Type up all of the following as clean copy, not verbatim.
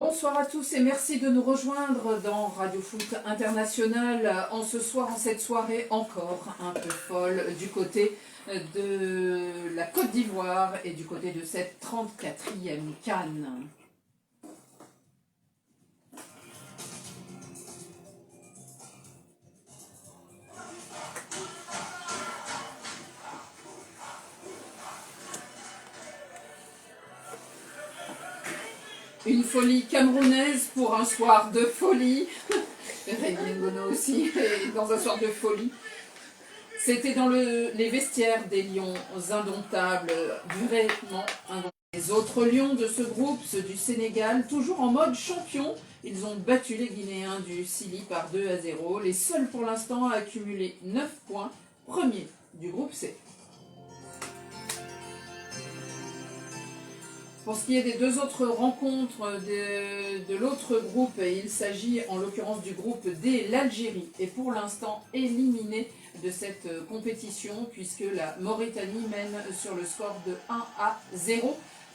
Bonsoir à tous et merci de nous rejoindre dans Radio Foot International en ce soir, en cette soirée encore un peu folle du côté de la Côte d'Ivoire et du côté de cette 34e CAN. Une folie camerounaise pour un soir de folie. Rémi Ngono aussi, est dans un soir de folie. C'était dans les vestiaires des Lions indomptables, vraiment indomptables. Les autres Lions de ce groupe, ceux du Sénégal, toujours en mode champion, ils ont battu les Guinéens du Sili par 2-0, les seuls pour l'instant à accumuler 9 points, premier du groupe C. Pour ce qui est des deux autres rencontres de l'autre groupe, il s'agit en l'occurrence du groupe D, l'Algérie est pour l'instant éliminée de cette compétition puisque la Mauritanie mène sur le score de 1-0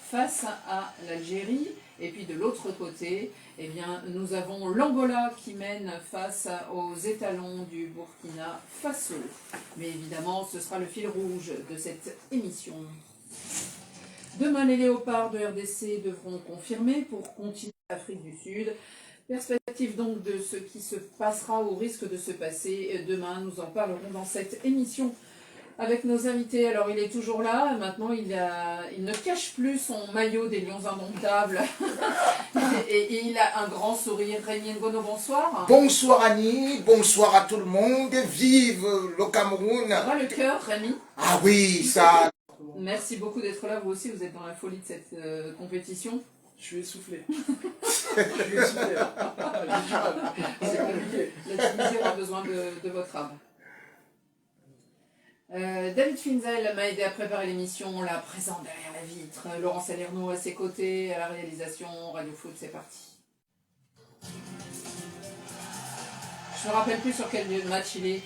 face à l'Algérie. Et puis de l'autre côté, eh bien, nous avons l'Angola qui mène face aux étalons du Burkina Faso. Mais évidemment, ce sera le fil rouge de cette émission. Demain, les léopards de RDC devront confirmer pour continuer l'Afrique du Sud. Perspective donc de ce qui se passera ou risque de se passer demain. Nous en parlerons dans cette émission avec nos invités. Alors, il est toujours là. Maintenant, il ne cache plus son maillot des Lions indomptables. et il a un grand sourire. Rémi Ngono, bonsoir. Bonsoir Annie, bonsoir à tout le monde. Vive le Cameroun. Ça va le cœur, Rémi? Ah oui, ça... Merci beaucoup d'être là. Vous aussi, vous êtes dans la folie de cette compétition. Je suis essoufflé. Je suis essoufflé. C'est compliqué. La Tunisie aura besoin de votre âme. David Finzel m'a aidé à préparer l'émission, la présente derrière la vitre. Laurent Salerno à ses côtés, à la réalisation. Radio Foot, c'est parti. Je ne me rappelle plus sur quel lieu de match il est.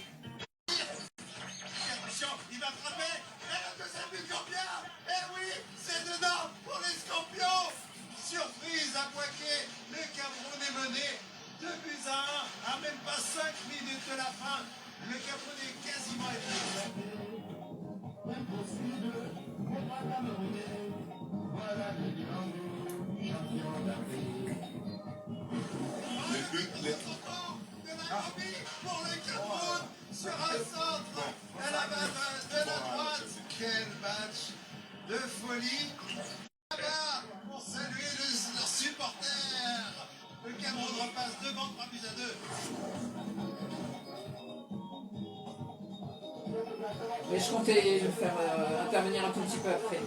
Il va frapper. Et le deuxième but Gambia. Et oui, c'est dedans pour les Scorpions. Surprise à Poitiers. Le Cameroun est mené 2-1 à même pas 5 minutes de la fin. Le Cameroun est quasiment épuisé. Impossible pour un Camerounais. Voilà le champion d'Afrique. Le but de Nairobi pour le Cameroun sur un centre à la barre de la droite. Quel match de folie. Là-bas pour saluer leurs supporters. Le Cameroun repasse devant 3-2. Mais je comptais le faire intervenir un tout petit peu après.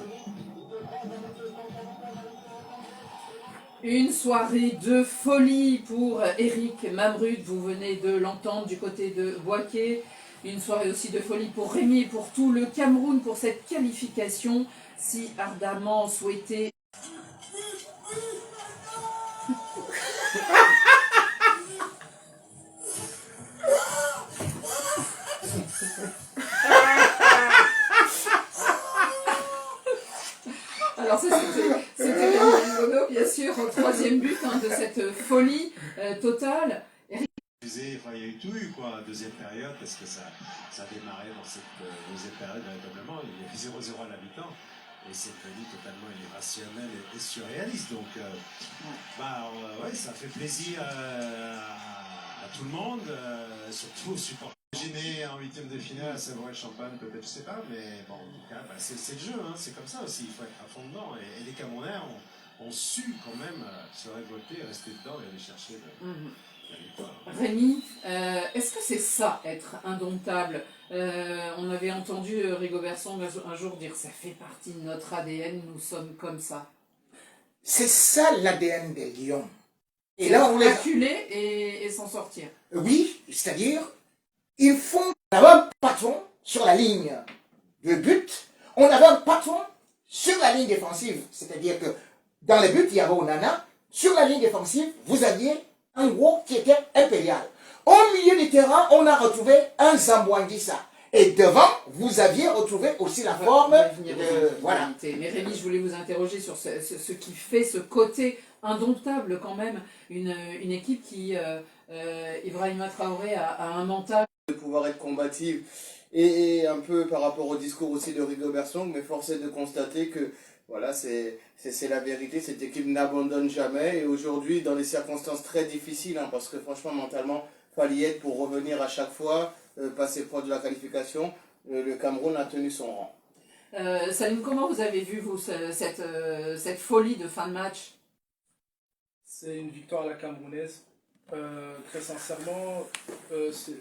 Une soirée de folie pour Eric Mamrud, vous venez de l'entendre du côté de Boaké. Une soirée aussi de folie pour Rémi et pour tout le Cameroun pour cette qualification si ardemment souhaitée. Alors c'était Rémi Ngono, bien sûr, au troisième but de cette folie totale. Enfin, il y a eu tout eu, quoi, deuxième période, parce que ça a démarré dans cette deuxième période véritablement. Il y a eu 0-0 à la mi-temps, et c'est devenu totalement irrationnel et surréaliste. Donc, ouais, ça fait plaisir à tout le monde, surtout aux supporters. Imaginez en huitième de finale à savourer le champagne, peut-être, je sais pas, mais bon, en tout cas, c'est le jeu, hein, c'est comme ça aussi, il faut être à fond dedans. Et les Camerounais ont su quand même se révolter, rester dedans et aller chercher la victoire. Rémi, est-ce que c'est ça, être indomptable? On avait entendu Rigobertson un jour dire « ça fait partie de notre ADN, nous sommes comme ça ». C'est ça l'ADN des Lions. Et là, on les... Acculer et s'en sortir. Oui, c'est-à-dire, ils font... On avait un patron sur la ligne de but, on avait un patron sur la ligne défensive. C'est-à-dire que dans les buts, il y avait Onana. Sur la ligne défensive, vous aviez un gros qui était impérial. Au milieu du terrain, on a retrouvé un Zambouanguissa. Et devant, vous aviez retrouvé aussi la forme de... Voilà. Mais Rémi, je voulais vous interroger sur ce qui fait ce côté indomptable quand même, une équipe qui, Ibrahima Traoré, a un mental. De pouvoir être combative et un peu par rapport au discours aussi de Rigobert Song, mais force est de constater que voilà, c'est la vérité, cette équipe n'abandonne jamais et aujourd'hui dans des circonstances très difficiles, hein, parce que franchement mentalement, fallait y être pour revenir à chaque fois, passer proche de la qualification, le Cameroun a tenu son rang. Salim, comment vous avez vu vous cette folie de fin de match? C'est une victoire à la camerounaise. Très sincèrement,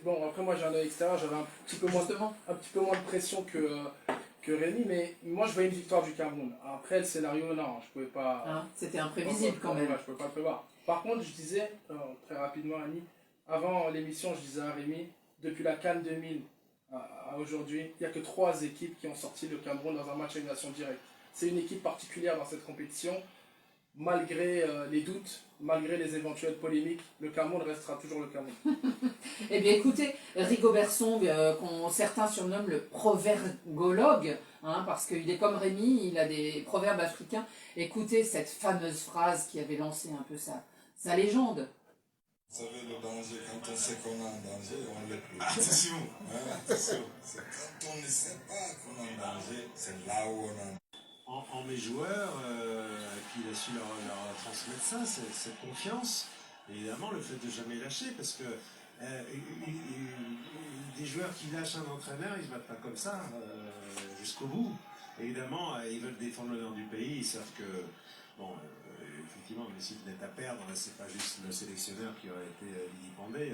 bon, après moi j'ai un œil extérieur, j'avais un petit peu moins de pression que Rémi, mais moi je voyais une victoire du Cameroun. Après le scénario, non, je pouvais pas. Hein, c'était imprévisible quand même. Ouais, je pouvais pas le prévoir. Par contre, je disais, très rapidement, Annie, avant l'émission, je disais à Rémi, depuis la CAN 2000 à aujourd'hui, il n'y a que 3 équipes qui ont sorti le Cameroun dans un match à élimination directe. C'est une équipe particulière dans cette compétition. Malgré les doutes, malgré les éventuelles polémiques, le Cameroun restera toujours le Cameroun. Eh bien écoutez, Rigobert Song, certains surnomment le provergologue, hein, parce qu'il est comme Rémi, il a des proverbes africains. Écoutez cette fameuse phrase qui avait lancé un peu sa légende. Vous savez, le danger, quand on sait qu'on est en danger, on l'est plus. Attention. Attention. C'est quand on ne sait pas qu'on est en danger, c'est là où on est En mes joueurs, qu'il a su leur transmettre ça, cette confiance, et évidemment le fait de jamais lâcher, parce que des joueurs qui lâchent un entraîneur, ils ne se battent pas comme ça jusqu'au bout. Évidemment, ils veulent défendre l'honneur du pays, ils savent que, bon, effectivement, mais s'ils venaient à perdre, c'est pas juste le sélectionneur qui aurait été vilipendé,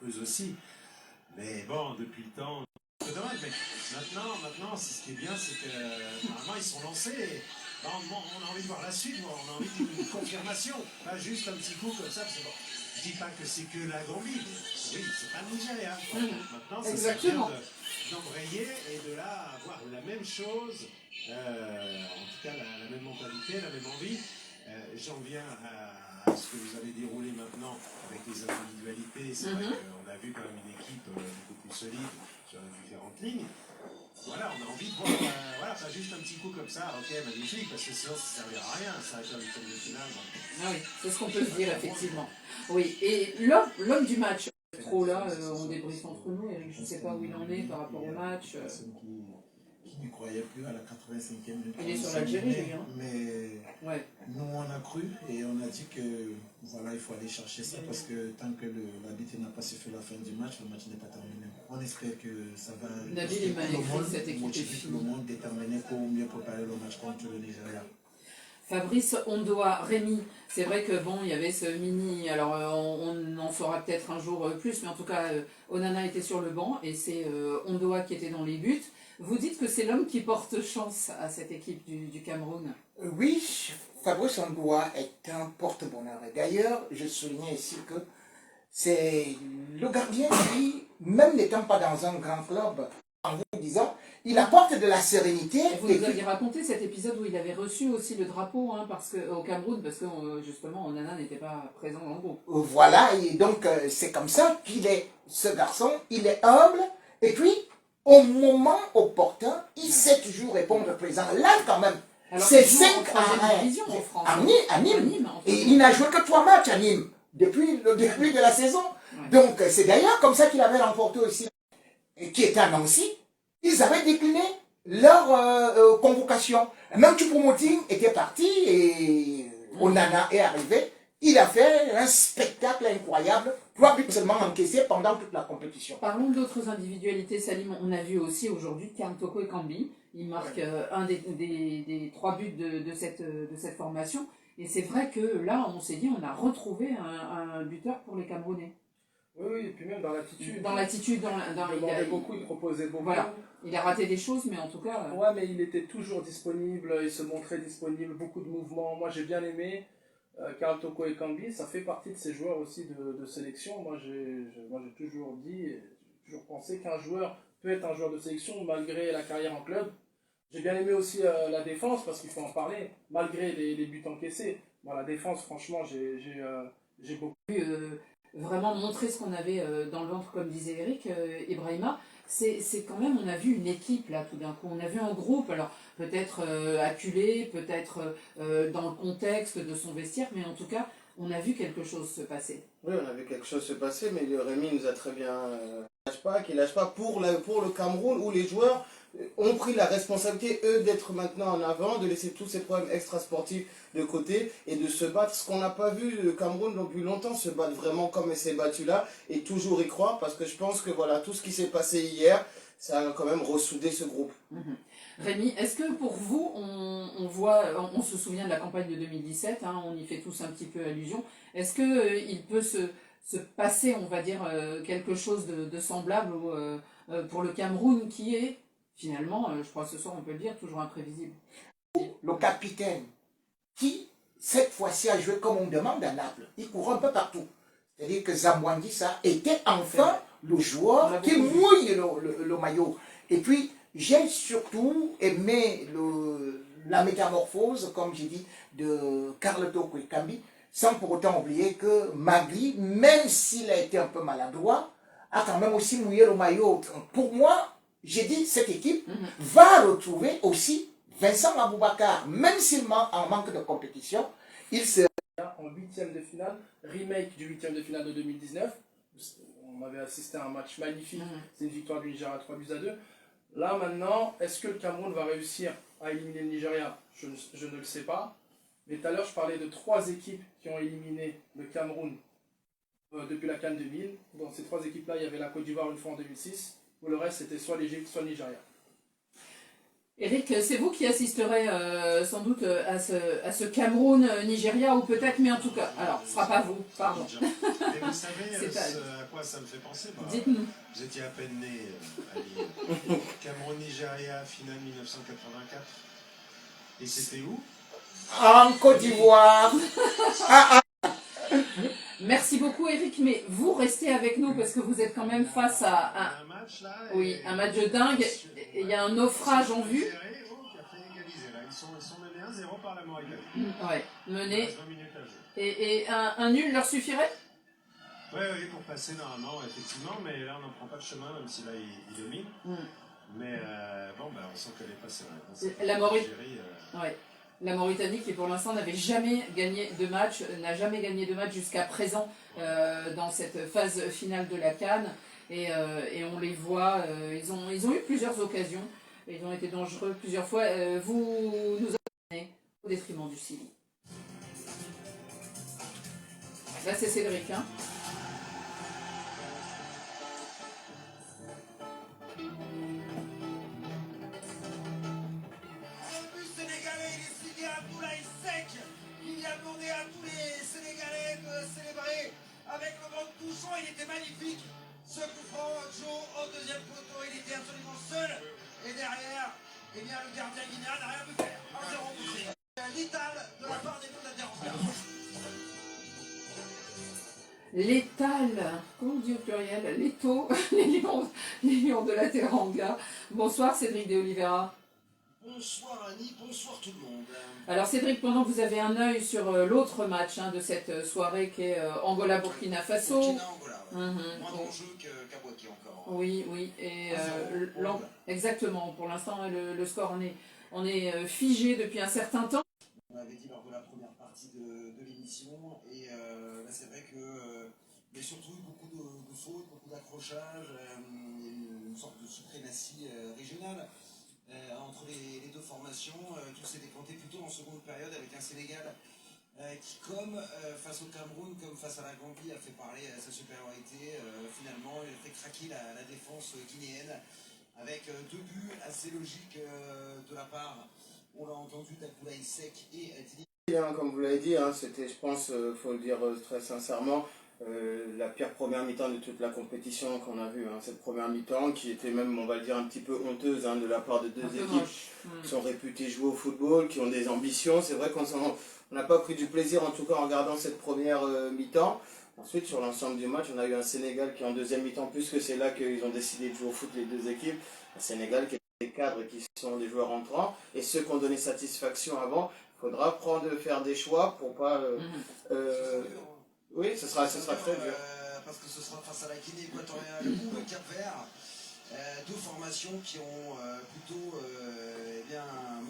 eux aussi. Mais bon, depuis le temps, c'est dommage, mais maintenant, ce qui est bien, c'est que normalement ils sont lancés. Et, on a envie de voir la suite, on a envie d'une confirmation, pas juste un petit coup comme ça. Parce que, bon, je dis pas que c'est que la Gambie, mais oui, c'est pas le Nigeria. Maintenant, ça serait bien d'embrayer et de là avoir la même chose, en tout cas la même mentalité, la même envie. J'en viens à ce que vous avez déroulé maintenant avec les individualités. C'est vrai qu'on a vu quand même une équipe beaucoup plus solide sur les différentes lignes. Voilà, on a envie de voir, voilà, pas juste un petit coup comme ça, ok, magnifique, parce que sinon ça ne servira à rien, ça va être un huitième de finale. Ah oui, c'est ce qu'on peut se dire effectivement. Oui, et l'homme du match, trop là, on débriefe entre nous, Eric, je ne sais pas où il en est par rapport au match. Qui n'y croyait plus à la 85e minute. Il est sur l'Algérie, lui. Hein. Mais ouais. Nous, on a cru et on a dit que voilà, il faut aller chercher ça parce que tant que l'arbitre n'a pas sifflé la fin du match, le match n'est pas terminé. On espère que ça va motiver tout le monde, déterminé pour mieux préparer le match contre le Nigeria. Fabrice Ondoa, Rémi, c'est vrai que bon, il y avait ce mini, alors on en saura peut-être un jour plus, mais en tout cas, Onana était sur le banc et c'est Ondoa qui était dans les buts. Vous dites que c'est l'homme qui porte chance à cette équipe du Cameroun. Oui, Fabrice Ondoa est un porte-bonheur. D'ailleurs, je soulignais ici que c'est le gardien qui, même n'étant pas dans un grand club, en vous disant, il apporte de la sérénité. Et vous nous aviez raconté cet épisode où il avait reçu aussi le drapeau hein, au Cameroun, parce que justement, Onana n'était pas présent dans le groupe. Voilà, et donc c'est comme ça qu'il est, ce garçon, il est humble, et puis, au moment opportun, il sait toujours répondre présent. Là, quand même, c'est 5 à Nîmes. Et il n'a joué que 3 matchs à Nîmes, depuis le début de la saison. Ouais. Donc, c'est d'ailleurs comme ça qu'il avait remporté aussi, qui était à Nancy. Ils avaient décliné leur convocation. Même Choupo-Moting était parti et Onana est arrivé. Il a fait un spectacle incroyable. 3 buts seulement encaissés pendant toute la compétition. Parlons d'autres individualités, Salim. On a vu aussi aujourd'hui Karl Toko Ekambi. Il marque un des 3 buts de cette formation. Et c'est vrai que là, on s'est dit, on a retrouvé un buteur pour les Camerounais. Oui, et puis même dans l'attitude. Il demandait beaucoup, il proposait beaucoup. Voilà. Il a raté des choses, mais en tout cas... Ouais, mais il était toujours disponible, il se montrait disponible, beaucoup de mouvements. Moi, j'ai bien aimé Karl Toko Ekambi, ça fait partie de ces joueurs aussi de sélection. Moi, j'ai toujours dit, j'ai toujours pensé qu'un joueur peut être un joueur de sélection malgré la carrière en club. J'ai bien aimé aussi la défense, parce qu'il faut en parler, malgré les buts encaissés. Bon, la défense, franchement, j'ai beaucoup... vraiment montrer ce qu'on avait dans le ventre, comme disait Eric, Ibrahima. C'est quand même, on a vu une équipe là tout d'un coup, on a vu un groupe, alors peut-être acculé, peut-être dans le contexte de son vestiaire, mais en tout cas, on a vu quelque chose se passer. Oui, on a vu quelque chose se passer, mais Rémi nous a très bien qu'il lâche pas pour le Cameroun où les joueurs ont pris la responsabilité, eux, d'être maintenant en avant, de laisser tous ces problèmes extrasportifs de côté et de se battre. Ce qu'on n'a pas vu le Cameroun depuis longtemps, se battre vraiment comme il s'est battu là et toujours y croire, parce que je pense que voilà, tout ce qui s'est passé hier, ça a quand même ressoudé ce groupe. Rémi, est-ce que pour vous, on se souvient de la campagne de 2017, hein, on y fait tous un petit peu allusion, est-ce qu'il peut se passer, on va dire, quelque chose de semblable pour le Cameroun qui est, finalement, je crois que ce soir on peut le dire, toujours imprévisible? Le capitaine, qui cette fois-ci a joué comme on demande à Naples, il court un peu partout. C'est-à-dire que Zamwandi, ça était enfin le joueur qui mouille le maillot. Et puis, j'ai surtout aimé la métamorphose, comme j'ai dit, de Carleto Kouikambi, sans pour autant oublier que Magli, même s'il a été un peu maladroit, a quand même aussi mouillé le maillot. Pour moi, j'ai dit, cette équipe va retrouver aussi Vincent Aboubakar, même s'il en manque de compétition, il sera en huitième de finale, remake du huitième de finale de 2019. On avait assisté à un match magnifique, c'est une victoire du Nigeria 3-2. Là maintenant, est-ce que le Cameroun va réussir à éliminer le Nigeria? Je ne le sais pas. Mais tout à l'heure, je parlais de 3 équipes qui ont éliminé le Cameroun depuis la CAN 2000. Dans ces 3 équipes-là, il y avait la Côte d'Ivoire une fois en 2006, où le reste c'était soit l'Égypte, soit le Nigeria. Eric, c'est vous qui assisterez sans doute à ce Cameroun-Nigeria, ou peut-être, mais en tout cas, alors, ce ne sera pas vous, pardon. Mais vous savez à quoi ça me fait penser? Dites-nous. Vous étiez à peine né, Ali. Cameroun-Nigeria, finale 1984. Et c'était où? en Côte d'Ivoire. Merci beaucoup Eric, mais vous restez avec nous parce que vous êtes quand même face à un match là. un match de dingue. Il y a un naufrage en vue. Ils sont menés 1-0 par la Mauritanie. Ouais, mené. 20 minutes à jouer. Et un nul leur suffirait? Oui, pour passer normalement, effectivement, mais là on n'en prend pas de chemin, même si là il domine. Mais bon, on sent qu'elle est passée. La Mauritanie. Ouais. La Mauritanie qui pour l'instant n'avait jamais gagné de match, n'a jamais gagné de match jusqu'à présent dans cette phase finale de la CAN. Et on les voit, ils ont eu plusieurs occasions, ils ont été dangereux plusieurs fois. Vous nous avez au détriment du Chili. Là c'est Cédric, hein. Il a demandé à tous les Sénégalais de célébrer avec le vent touchant, il était magnifique. Ce coup franc, Joe au deuxième poteau, il était absolument seul. Et derrière, eh bien, le gardien guinéen n'a rien pu faire. 1-0 poussé. Létal de la part des deux adversaires. Létal, comment on dit au pluriel? Létaux, les lions de la Teranga. Bonsoir Cédric de Oliveira. Bonsoir Annie, bonsoir tout le monde. Alors Cédric, pendant que vous avez un œil sur l'autre match de cette soirée qui est Angola-Burkina Faso. Burkina-Angola, ouais. Moins d'enjeux qu'Abouaki encore. Oui, et exactement, pour l'instant le score on est figé depuis un certain temps. On l'avait dit lors de la première partie de l'émission, et là c'est vrai que il y a surtout eu beaucoup de fautes, beaucoup d'accrochages, une sorte de suprématie régionale. Entre les deux formations, tout s'est décanté plutôt en seconde période avec un Sénégal qui, comme face au Cameroun, comme face à la Gambie, a fait parler sa supériorité. Finalement, il a fait craquer la défense guinéenne avec 2 buts assez logiques de la part, on l'a entendu, d'Abdoulaye Seck et Tini. Comme vous l'avez dit, c'était, je pense, faut le dire très sincèrement, la pire première mi-temps de toute la compétition qu'on a vue. Cette première mi-temps qui était même, on va le dire, un petit peu honteuse de la part de deux équipes qui sont réputées jouer au football, qui ont des ambitions. C'est vrai qu'on n'a pas pris du plaisir, en tout cas en regardant cette première mi-temps. Ensuite, sur l'ensemble du match, on a eu un Sénégal qui en deuxième mi-temps, puisque c'est là qu'ils ont décidé de jouer au foot les deux équipes, un Sénégal qui est des cadres qui sont des joueurs entrants, et ceux qui ont donné satisfaction avant, il faudra faire des choix pour pas... oui, ce sera très dur. parce que ce sera face à la Guinée équatoriale ou le Cap-Vert. Deux formations qui ont plutôt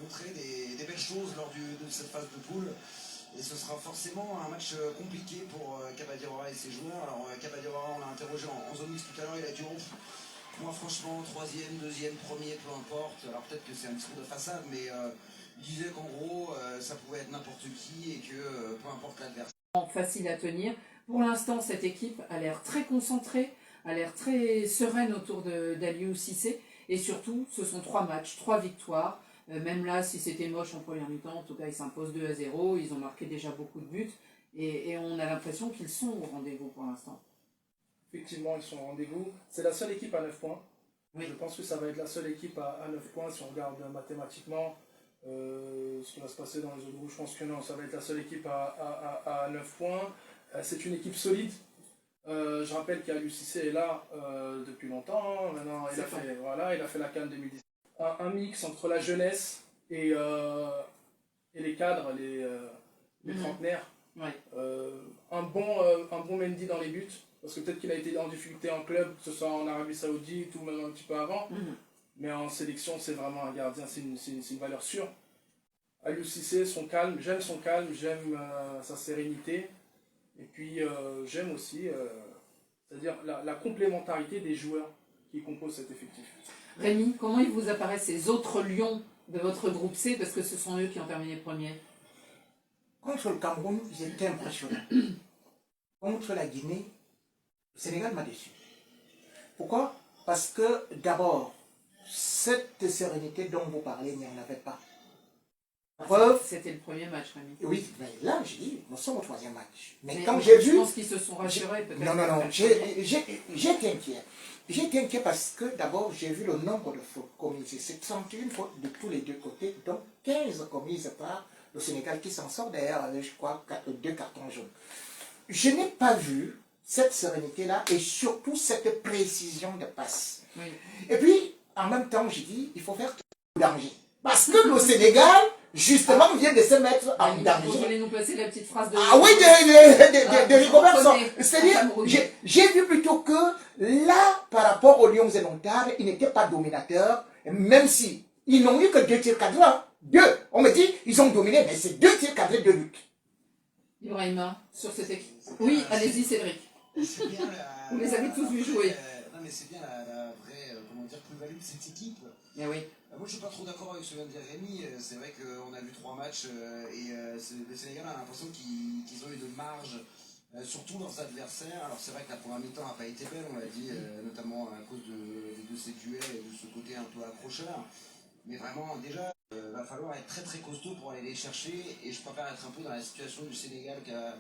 montré des belles choses lors de cette phase de poule. Et ce sera forcément un match compliqué pour Kabadiawara et ses joueurs. Alors Kabadiawara, on l'a interrogé en zone mixte tout à l'heure, il a dit moi franchement, troisième, deuxième, premier, peu importe. Alors peut-être que c'est un discours de façade, mais il disait qu'en gros, ça pouvait être n'importe qui et que peu importe l'adversaire. Facile à tenir. Pour l'instant, cette équipe a l'air très concentrée, a l'air très sereine autour d'Aliou Cissé. Et surtout, ce sont 3 matchs, 3 victoires. Même là, si c'était moche en première mi-temps, en tout cas, ils s'imposent 2-0. Ils ont marqué déjà beaucoup de buts. Et on a l'impression qu'ils sont au rendez-vous pour l'instant. Effectivement, ils sont au rendez-vous. C'est la seule équipe à 9 points. Oui. Je pense que ça va être la seule équipe à 9 points si on regarde mathématiquement ce qui va se passer dans les autres groupes. Je pense que non, ça va être la seule équipe à 9 points. C'est une équipe solide. Je rappelle qu'Aliou Cissé est là depuis longtemps. Maintenant, il a fait la CAN 2010. Un mix entre la jeunesse et les cadres, les trentenaires. Ouais. Un bon Mendy dans les buts. Parce que peut-être qu'il a été en difficulté en club, que ce soit en Arabie Saoudite ou même un petit peu avant. Mais en sélection, c'est vraiment un gardien, c'est une valeur sûre. Aliou Cissé, son calme, j'aime sa sérénité. Et puis j'aime aussi c'est-à-dire la complémentarité des joueurs qui composent cet effectif. Rémi, comment ils vous apparaissent ces autres lions de votre groupe C, parce que ce sont eux qui ont terminé premier? Contre le Cameroun, j'étais impressionné. Contre la Guinée, le Sénégal m'a déçu. Pourquoi? Parce que d'abord, cette sérénité dont vous parlez, il n'y en avait pas. Preuve. C'était le premier match, Rémi. Oui, mais là, j'ai dit, nous sommes au 3e match. Mais quand je j'ai vu. Je pense qu'ils se sont rassurés, peut-être. Non, j'étais inquiet. J'étais inquiet parce que d'abord, j'ai vu le nombre de fautes commises. C'est 31 fautes de tous les deux côtés, donc 15 commises par le Sénégal qui s'en sort derrière avec, je crois, 2 cartons jaunes. Je n'ai pas vu cette sérénité-là et surtout cette précision de passe. Oui. Et puis, en même temps, j'ai dit, il faut faire danger. Parce que le Sénégal, justement, vient de se mettre en danger. Vous voulez nous passer la petite phrase de... Ah oui, de Rigobert. C'est-à-dire, C'est-à-dire, j'ai vu plutôt que là, par rapport aux Lions indomptables, ils n'étaient pas dominateurs, même si ils n'ont eu que 2 tirs cadrés. 2. On me dit, ils ont dominé, mais c'est 2 tirs cadrés, 2 buts. Ibrahima, sur cette équipe. Oui, allez-y, Cédric. C'est bien Vous les avez tous vus jouer. Non, mais c'est bien la vraie plus-value de cette équipe. Eh oui. Moi, je suis pas trop d'accord avec ce que vient de dire Rémi. C'est vrai qu'on a vu 3 matchs et le Sénégal a l'impression qu'ils ont eu de marge sur tous leurs adversaires. Alors, c'est vrai que la première mi-temps n'a pas été belle, on l'a dit, notamment à cause de ces duels et de ce côté un peu accrocheur. Mais vraiment, déjà, il va falloir être très très costaud pour aller les chercher. Et je préfère être un peu dans la situation du Sénégal qui a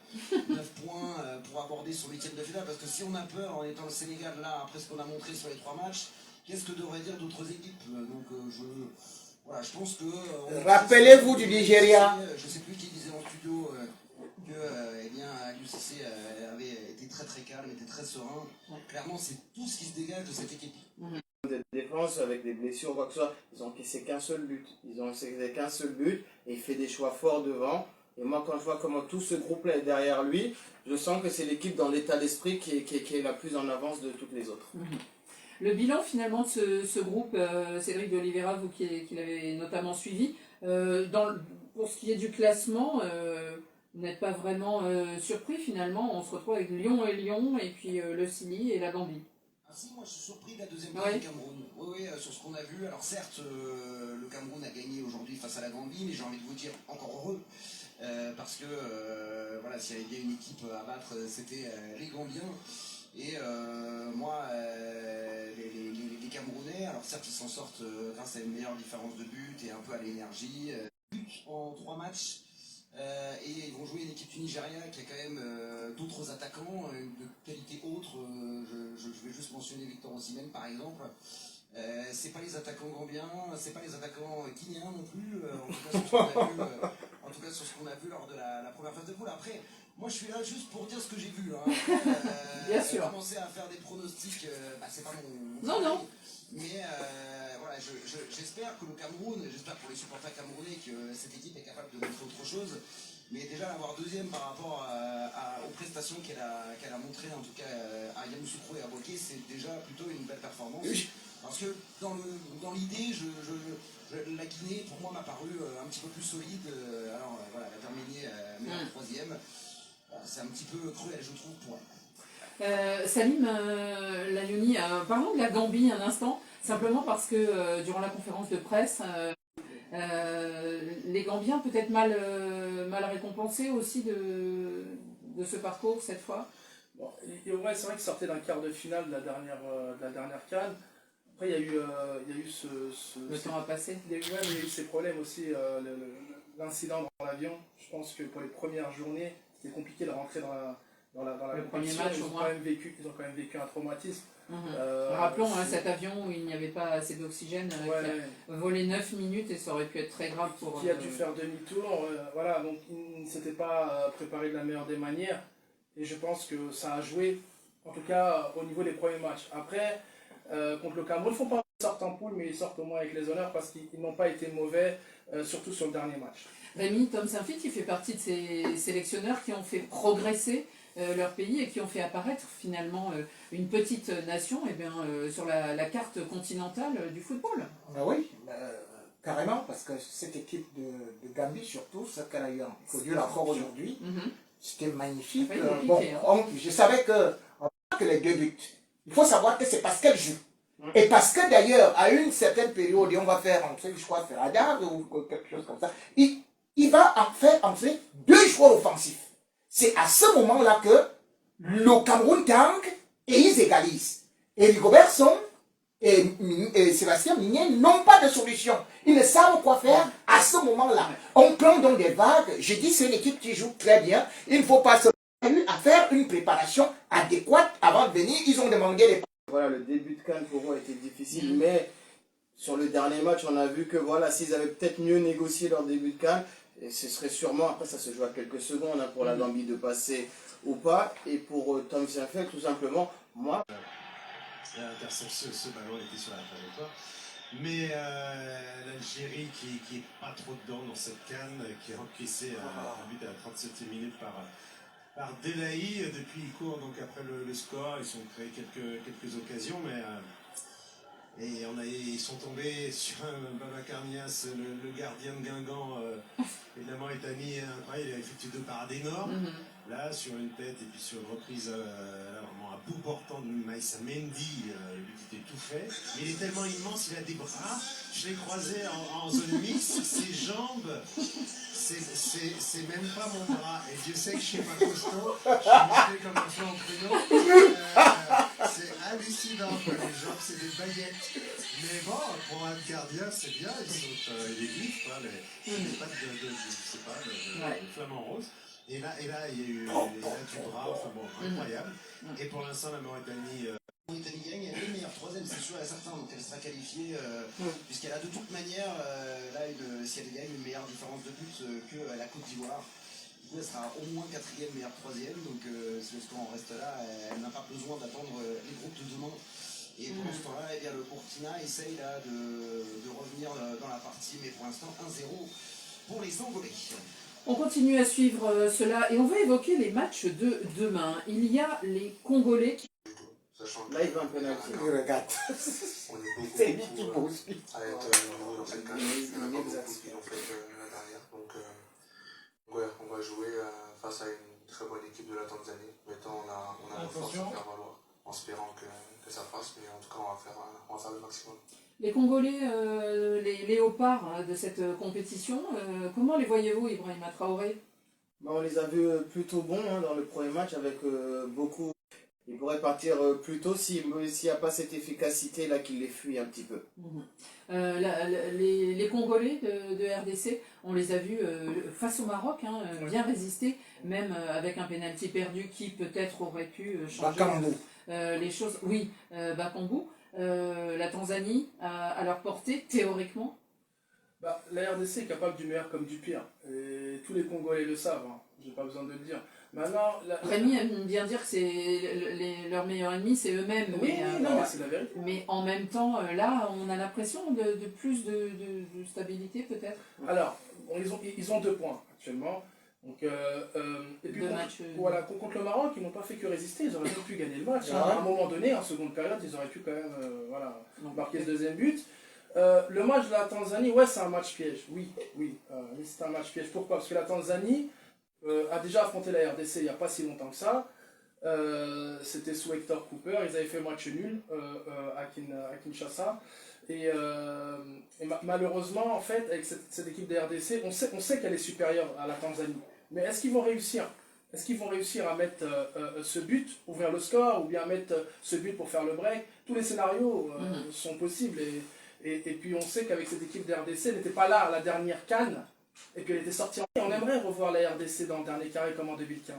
9 points pour aborder son 8e de finale. Parce que si on a peur en étant le Sénégal là, après ce qu'on a montré sur les 3 matchs, qu'est-ce que devraient dire d'autres équipes? Donc je pense que... Rappelez-vous du Nigeria. Je ne sais plus qui disait en studio que Aliou Cissé avait été très très calme, était très serein. Clairement, c'est tout ce qui se dégage de cette équipe. De défense avec des blessures ou quoi que ce soit, ils ont encaissé qu'un seul but. Ils ont encaissé qu'un seul but et il fait des choix forts devant. Et moi, quand je vois comment tout ce groupe-là est derrière lui, je sens que c'est l'équipe dans l'état d'esprit qui est la plus en avance de toutes les autres. Le bilan finalement de ce groupe, Cédric de Oliveira, vous qui l'avez notamment suivi, pour ce qui est du classement, vous n'êtes pas vraiment surpris finalement. On se retrouve avec Lyon et puis le Chili et la Gambie. Ah si, moi je suis surpris de la deuxième place du Cameroun. Oui, sur ce qu'on a vu. Alors certes, le Cameroun a gagné aujourd'hui face à la Gambie, mais j'ai envie de vous dire encore heureux. Parce que s'il y avait bien une équipe à battre, c'était les Gambiens. Et moi, les Camerounais, alors certes ils s'en sortent grâce à une meilleure différence de but et un peu à l'énergie. But en 3 matchs. Et ils vont jouer une équipe du Nigeria qui a quand même d'autres attaquants de qualité autre. Je vais juste mentionner Victor Osimhen par exemple. C'est pas les attaquants gambiens, c'est pas les attaquants guinéens non plus. En tout cas sur ce qu'on a vu lors de la première phase de poule. Après, moi je suis là juste pour dire ce que j'ai vu. Bien sûr. Commencer à faire des pronostics, c'est pas mon Non. Mais j'espère que le Cameroun, j'espère pour les supporters camerounais que cette équipe est capable de montrer autre chose. Mais déjà l'avoir deuxième par rapport aux prestations qu'elle a montrées, en tout cas à Yamoussoukro et à Boké, c'est déjà plutôt une belle performance. Oui. Parce que dans l'idée, la Guinée, pour moi, m'a paru un petit peu plus solide. Alors voilà, elle a terminé meilleure troisième. C'est un petit peu cruel, je trouve, pour elle. Salim Layouni, parlons de la Gambie un instant, simplement parce que durant la conférence de presse, les Gambiens peut-être mal récompensés aussi de ce parcours cette fois. Bon, ouais, c'est vrai qu'ils sortaient d'un quart de finale de la dernière CAN. Après, il y a eu Le temps a passé. il y a eu ces problèmes aussi, l'incident dans l'avion. Je pense que pour les premières journées, c'était compliqué de rentrer dans la Le premier compétition. match, Ils au ont moins. quand même vécu un traumatisme. Rappelons cet avion où il n'y avait pas assez d'oxygène, qui a volé 9 minutes et ça aurait pu être très grave pour... Qui a dû faire demi-tour. Voilà, donc il ne s'était pas préparé de la meilleure des manières. Et je pense que ça a joué, en tout cas au niveau des premiers matchs. Après, contre le Cameroun, il ne faut pas qu'ils sortent en poule, mais ils sortent au moins avec les honneurs parce qu'ils n'ont pas été mauvais, surtout sur le dernier match. Rémi, Tom Saint-Fit, il fait partie de ces sélectionneurs qui ont fait progresser leur pays et qui ont fait apparaître finalement une petite nation sur la carte continentale du football. Oui, carrément, parce que cette équipe de Gambie, surtout, ce qu'elle a eu produit encore aujourd'hui, c'était magnifique. Je savais que les 2 buts, il faut savoir que c'est parce qu'elle joue. Et parce que d'ailleurs, à une certaine période, et on va faire entrer, je crois, Ferrada ou quelque chose comme ça, il va en faire entrer 2 joueurs offensifs. C'est à ce moment-là que le Cameroun tangue et ils égalisent. Et Rigobert Song et Sébastien Mignet n'ont pas de solution. Ils ne savent quoi faire à ce moment-là. On prend donc des vagues. Je dis c'est une équipe qui joue très bien. Il ne faut pas se à faire une préparation adéquate avant de venir. Ils ont demandé des... Voilà, le début de CAN pour eux a été difficile, mais sur le dernier match, on a vu que voilà, s'ils avaient peut-être mieux négocié leur début de CAN, et ce serait sûrement, après ça se joue à quelques secondes pour la Gambie de passer ou pas, et pour Tom Saint-Fait, tout simplement, moi... Ce ballon était sur la trajectoire. Mais l'Algérie qui est pas trop dedans dans cette canne, qui a encaissé un but à la 37e minute par Delaï. Depuis, ils courent donc après le score. Ils ont créé quelques occasions, mais ils sont tombés sur un Babacar Niasse, le gardien de Guingamp. Évidemment, Etani, incroyable, il a effectué 2 parades énormes. Là, sur une tête et puis sur une reprise vraiment à bout portant de Maïssa Mendy, le but était tout fait. Mais il est tellement immense, il a des bras. Je l'ai croisé en zone mixte, ses jambes, c'est même pas mon bras. Et Dieu sait que je suis pas costaud, je suis musclé comme un flan en pruneau. C'est hallucinant, quoi. Les jambes, c'est des baguettes. Mais bon, pour un gardien, c'est bien, il saute les griffes, les pattes de flamant rose. Et là, il y a eu du bras, enfin bon, incroyable. Et pour l'instant, la Mauritanie... Mauritanie gagne, elle est meilleure troisième, c'est sûr et certain, donc elle sera qualifiée, puisqu'elle a de toute manière, si elle gagne, une meilleure différence de but que la Côte d'Ivoire. Du coup, elle sera au moins 4e meilleure troisième, donc si le score en reste là, elle n'a pas besoin d'attendre les groupes de demain. Et pendant ce temps-là, le Burkina essaye là, de revenir dans la partie, mais pour l'instant 1-0 pour les Angolais. On continue à suivre cela et on va évoquer les matchs de demain. Il y a les Congolais qui... Là, il va un penalty. Regarde. C'est lui qui pose. À être nouveau dans cette cage. Il y en a pas beaucoup qui l'ont fait la dernière. Donc, ouais, on va jouer face à une très bonne équipe de la Tanzanie. Maintenant, on a la force à faire valoir. En espérant que ça passe, mais en tout cas, on va faire le maximum. Les Congolais, les léopards de cette compétition, comment les voyez-vous, Ibrahima Traoré? On les a vus plutôt bons dans le premier match avec beaucoup. Ils pourraient partir plus tôt s'il n'y a pas cette efficacité là qui les fuit un petit peu. Les Congolais de RDC, on les a vus face au Maroc, bien résister, même avec un pénalty perdu qui peut-être aurait pu changer les choses. Oui, Bakambu. La Tanzanie à leur portée, théoriquement? La RDC est capable du meilleur comme du pire. Et tous les Congolais le savent, j'ai pas besoin de le dire. Maintenant, Rémi aime bien dire que c'est leur meilleur ennemi, c'est eux-mêmes. Oui, mais c'est la vérité. Mais en même temps, là, on a l'impression de plus de stabilité peut-être. Alors, ils ont 2 points actuellement. Donc, et puis Deux matchs, voilà, contre le Maroc, ils n'ont pas fait que résister, ils auraient même pu gagner le match. Ah ouais. À un moment donné, en seconde période, ils auraient pu quand même marquer le deuxième but. Le match de la Tanzanie, ouais, c'est un match piège. Oui, c'est un match piège. Pourquoi? Parce que la Tanzanie a déjà affronté la RDC il n'y a pas si longtemps que ça. C'était sous Hector Cooper, ils avaient fait match nul à Kinshasa. Et malheureusement, en fait, avec cette équipe de RDC, on sait qu'elle est supérieure à la Tanzanie. Mais est-ce qu'ils vont réussir? Est-ce qu'ils vont réussir à mettre ce but, ouvrir le score, ou bien mettre ce but pour faire le break? Tous les scénarios sont possibles. Et puis on sait qu'avec cette équipe de RDC, elle n'était pas là à la dernière CAN, et puis elle était sortie en... On aimerait revoir la RDC dans le dernier carré comme en 2015.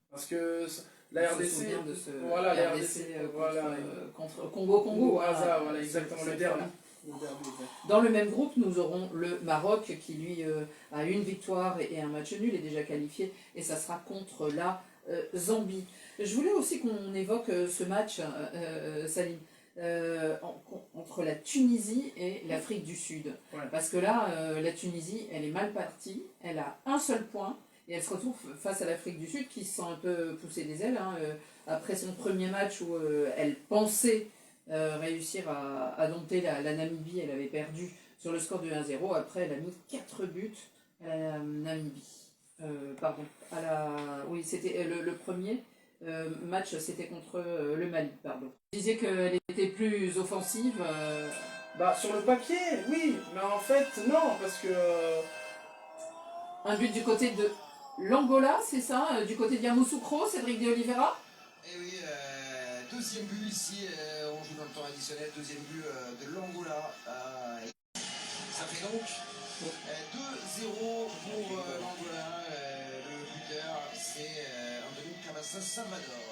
Parce que la RDC, voilà, la RDC contre Congo, voilà, exactement, le derby. Dans le même groupe, nous aurons le Maroc qui, lui, a une victoire et un match nul, est déjà qualifié, et ça sera contre la Zambie. Je voulais aussi qu'on évoque ce match, Salim, entre la Tunisie et l'Afrique du Sud. Ouais. Parce que là, la Tunisie, elle est mal partie, elle a un seul point, et elle se retrouve face à l'Afrique du Sud qui se sent un peu pousser des ailes. Après son premier match où elle pensait réussir à dompter la Namibie, elle avait perdu sur le score de 1-0. Après, elle a mis 4 buts à la Namibie. Oui, c'était le premier match, c'était contre le Mali, pardon. Je disais qu'elle était plus offensive. Sur le papier, oui, mais en fait, non, parce que... Un but du côté de l'Angola, c'est ça? Du côté de Yamoussoukro, Cédric de Oliveira? Et oui, deuxième but ici, on joue dans le temps additionnel, deuxième but de l'Angola. Ça fait donc 2-0 pour l'Angola. Le buteur, c'est Antonio Cabasa Salvador.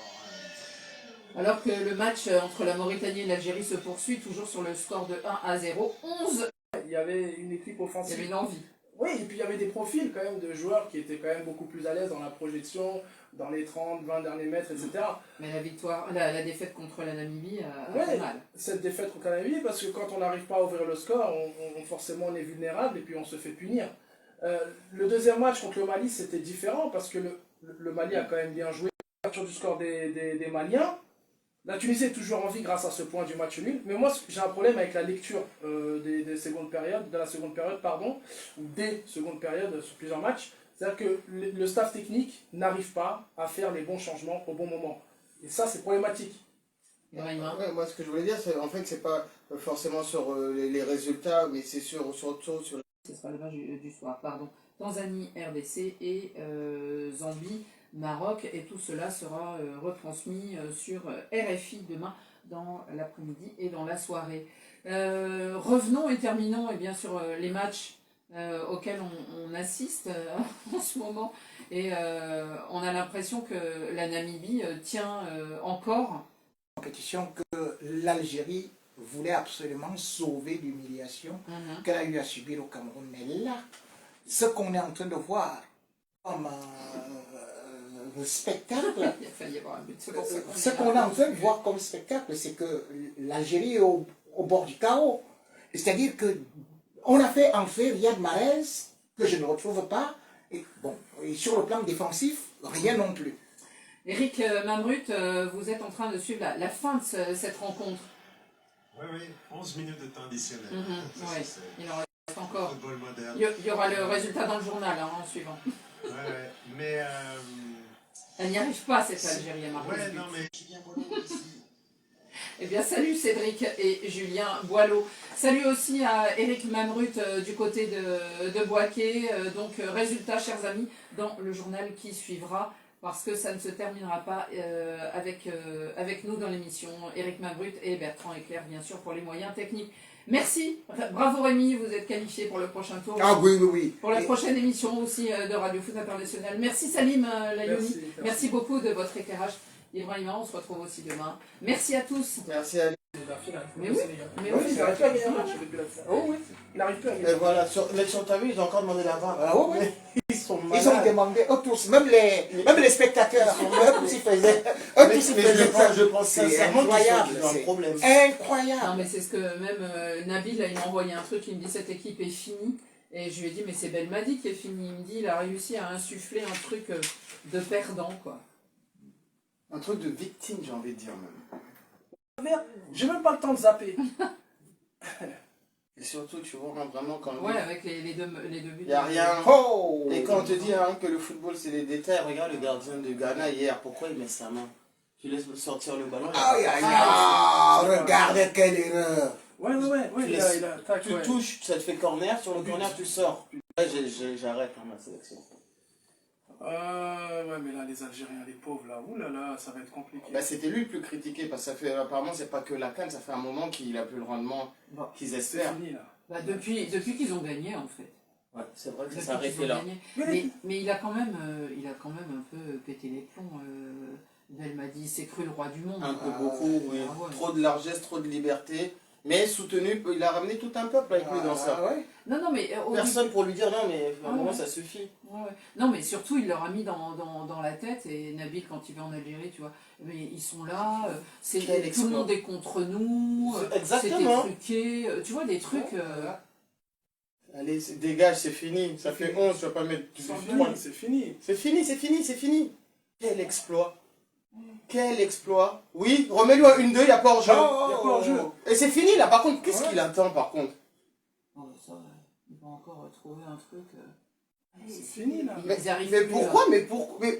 Alors que le match entre la Mauritanie et l'Algérie se poursuit, toujours sur le score de 1-0, 11. Il y avait une équipe offensive. Il y avait une envie. Oui, et puis il y avait des profils quand même de joueurs qui étaient quand même beaucoup plus à l'aise dans la projection, dans les 30, 20 derniers mètres, etc. Mais la défaite contre la Namibie a fait mal. Cette défaite contre la Namibie, parce que quand on n'arrive pas à ouvrir le score, forcément on est vulnérable et puis on se fait punir. Le deuxième match contre le Mali, c'était différent parce que le Mali a quand même bien joué. L'ouverture du score des Maliens. La Tunisie est toujours en vie grâce à ce point du match nul. Mais moi, j'ai un problème avec la lecture de la seconde période, ou des secondes périodes sur plusieurs matchs. C'est-à-dire que le staff technique n'arrive pas à faire les bons changements au bon moment. Et ça, c'est problématique. Ouais, moi, ce que je voulais dire, c'est en fait, c'est pas forcément sur les résultats, mais c'est surtout sur... Ce sera le match du soir, pardon. Tanzanie, RDC et Zambie, Maroc, et tout cela sera retransmis sur RFI demain dans l'après-midi et dans la soirée. Revenons et terminons bien sur les matchs auxquels on assiste en ce moment, et on a l'impression que la Namibie tient encore. Compétition que l'Algérie voulait absolument sauver l'humiliation qu'elle a eu à subir au Cameroun. Mais là, ce qu'on est en train de voir comme spectacle, ce qu'on est en train de voir comme spectacle, c'est que l'Algérie est au bord du chaos. C'est-à-dire que on a fait entrer Riyad Mahrez, que je ne retrouve pas, et sur le plan défensif, rien non plus. Eric Mamrut, vous êtes en train de suivre la fin de cette rencontre. Oui, 11 minutes de temps additionnel. Il en reste encore. Football moderne. Il y aura le résultat dans le journal en suivant. Mais... Elle n'y arrive pas, cette Algérie, à marquer ce but. Non, mais... Eh bien, salut Cédric et Julien Boileau. Salut aussi à Eric Mamrut du côté de Boaké. Donc, résultat, chers amis, dans le journal qui suivra, parce que ça ne se terminera pas avec nous dans l'émission. Eric Mamrut et Bertrand Eclair, bien sûr, pour les moyens techniques. Merci, bravo Rémi, vous êtes qualifié pour le prochain tour. Ah oui. Pour la prochaine émission aussi de Radio Foot International. Merci Salim Layouni, merci beaucoup de votre éclairage. Ibrahima, on se retrouve aussi demain. Merci à tous. Merci à lui. Mais oui, il n'arrive plus à gagner un match depuis la fin. Oh oui, il n'arrive plus à gagner. Et voilà, sur ta vue, ils ont encore demandé la VAR. Ah oui. Ils sont malades. Ils ont demandé, eux tous, même les spectateurs, eux tous ils faisaient. Je pense sincèrement qu'ils ont un problème. Incroyable. Non mais c'est ce que même Nabil, il m'a envoyé un truc, il me dit cette équipe est finie. Et je lui ai dit, mais c'est Belmadi qui est fini. Il me dit, il a réussi à insuffler un truc de perdant, quoi. Un truc de victime, j'ai envie de dire même. J'ai même pas le temps de zapper. Et surtout, tu vois, vraiment quand... Ouais, avec les deux buts. Il n'y a rien. Oh! Et quand on te dit que le football, c'est les détails, regarde le gardien de Ghana hier, pourquoi il met sa main? Tu laisses sortir le ballon. Aïe, aïe, aïe! Regarde quelle erreur! Ouais, tac, Tu touches, ça te fait corner, sur le corner, tu sors. Là, j'arrête ma sélection. Ouais, mais là, les Algériens, les pauvres, là, oulala, ça va être compliqué. Bah, c'était lui le plus critiqué, parce que ça fait, apparemment, c'est pas que la CAN, ça fait un moment qu'il a plus le rendement qu'ils C'est espèrent. fini, là. Bah, depuis qu'ils ont gagné, en fait. Ouais, c'est vrai que Depuis ça s'est qu'ils arrêté ont là. gagné. Mais il a quand même un peu pété les plombs. Belmadi, c'est cru le roi du monde. Un peu beaucoup, oui. Ah ouais. Trop de largesse, trop de liberté. Mais soutenu, il a ramené tout un peuple avec lui dans ça. Ouais. Non, mais Personne pour lui dire non, mais à un moment ouais. ça suffit. Ouais. Non, mais surtout, il leur a mis dans la tête, et Nabil, quand il va en Algérie, tu vois, mais ils sont là, Quel tout le exploit. monde est contre nous, Exactement. c'était truqué, tu vois, des trucs... Allez, dégage, c'est fini. Ça fait 11, tu vas pas mettre du froid. C'est fini. C'est fini, c'est fini, c'est fini. Quel exploit. Quel exploit. Oui, remets-lui un 1-2, il n'y a pas hors-jeu. Il y a pas hors-jeu. Et c'est fini là, par contre, qu'est-ce qu'il attend par contre? Oh, ça, il va encore trouver un truc... C'est fini, là. Ils arrivent Mais plus, pourquoi, là. mais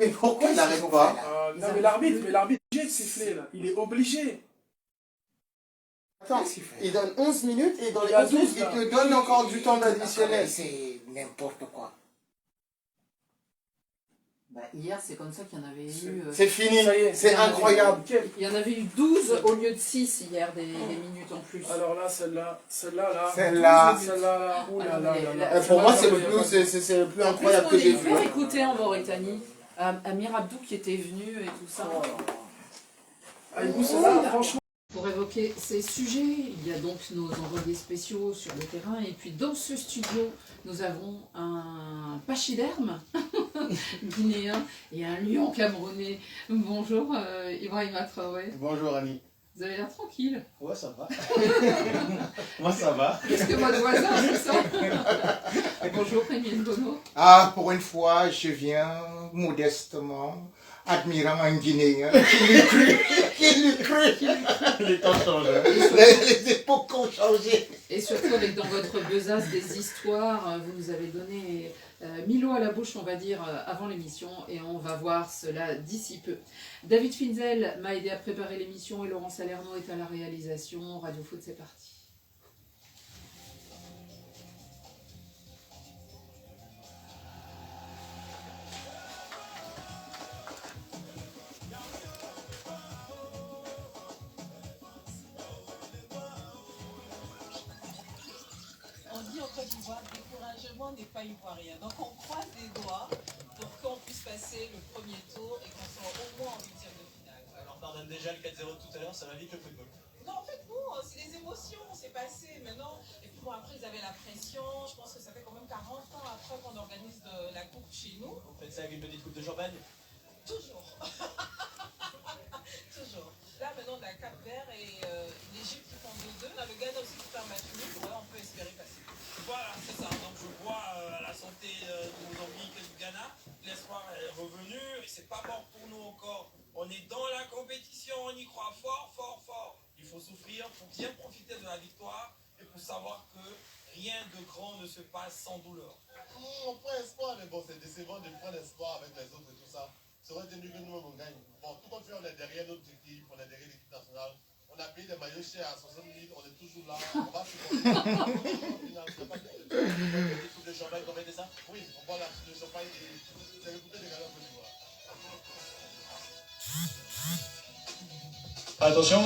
pourquoi il n'arrête pas? Non, mais l'arbitre est obligé de siffler, là. Il est obligé. Attends, il donne 11 minutes et dans les Il y a 11 minutes, 12, il là. te donne encore du temps additionnel. C'est n'importe quoi. Bah, hier, c'est comme ça qu'il y en avait eu... C'est fini, Ça y est, c'est incroyable. Il y en avait eu 12 au lieu de 6 hier, des minutes en plus. Alors là, celle-là, là. Celle-là. Celle-là, là. Ouh là là là là. Pour moi, c'est le plus incroyable que j'ai vu. On écouter en Mauritanie Amir Abdou qui était venu et tout ça. Ah, il pousse là, franchement. Pour évoquer ces sujets, il y a donc nos envoyés spéciaux sur le terrain. Et puis dans ce studio, nous avons un pachyderme guinéen et un lion camerounais. Bonjour Ibrahima Traoré. Bonjour Annie. Vous avez l'air tranquille. Ouais, ça va. Moi, ça va. Qu'est-ce que votre voisin, c'est ça? Bonjour Rémi Bono. Ah, pour une fois, je viens modestement, admirant un Guinéen. Qui l'eût cru? Qui l'eût cru? Les temps changent. Les époques ont changé. Et surtout avec dans votre besace des histoires, vous nous avez donné 1000 eau à la bouche, on va dire, avant l'émission, et on va voir cela d'ici peu. David Finzel m'a aidé à préparer l'émission et Laurent Salerno est à la réalisation. Radio Foot, c'est parti. On dit en Côte d'Ivoire, découragement n'est pas ivoirien. Donc on croise les doigts pour qu'on puisse passer le premier tour et qu'on soit au moins en huitième de finale. Alors on pardonne déjà le 4-0 tout à l'heure, ça va vite le football. Non, en fait, non, c'est les émotions, c'est passé maintenant. Et puis bon, après, ils avaient la pression. Je pense que ça fait quand même 40 ans après qu'on organise la coupe chez nous. Vous faites ça avec une petite coupe de champagne? Toujours. Toujours. Là, maintenant, on a Cap-Vert et l'Égypte qui font 2-2. Là, le Ghana aussi qui fait un match nul. Voilà, on peut espérer passer. Voilà, c'est ça. Donc je vois à la santé de Mozambique et du Ghana, l'espoir est revenu et c'est pas mort pour nous encore. On est dans la compétition, on y croit fort, fort, fort. Il faut souffrir pour bien profiter de la victoire et pour savoir que rien de grand ne se passe sans douleur. On prend espoir, mais bon, c'est décevant de prendre espoir avec les autres et tout ça. Ça aurait été mieux que nous-mêmes on gagne. Bon, tout compte fait, on est derrière notre équipe, on est derrière l'équipe nationale. On a payé des maillots chers à 60 000, on est toujours là, on va supporter. Des coupes de champagne, vous mettez ça? Oui, on boit la coupe de champagne et c'est le bouteille de Ghana Côte d'Ivoire. Attention.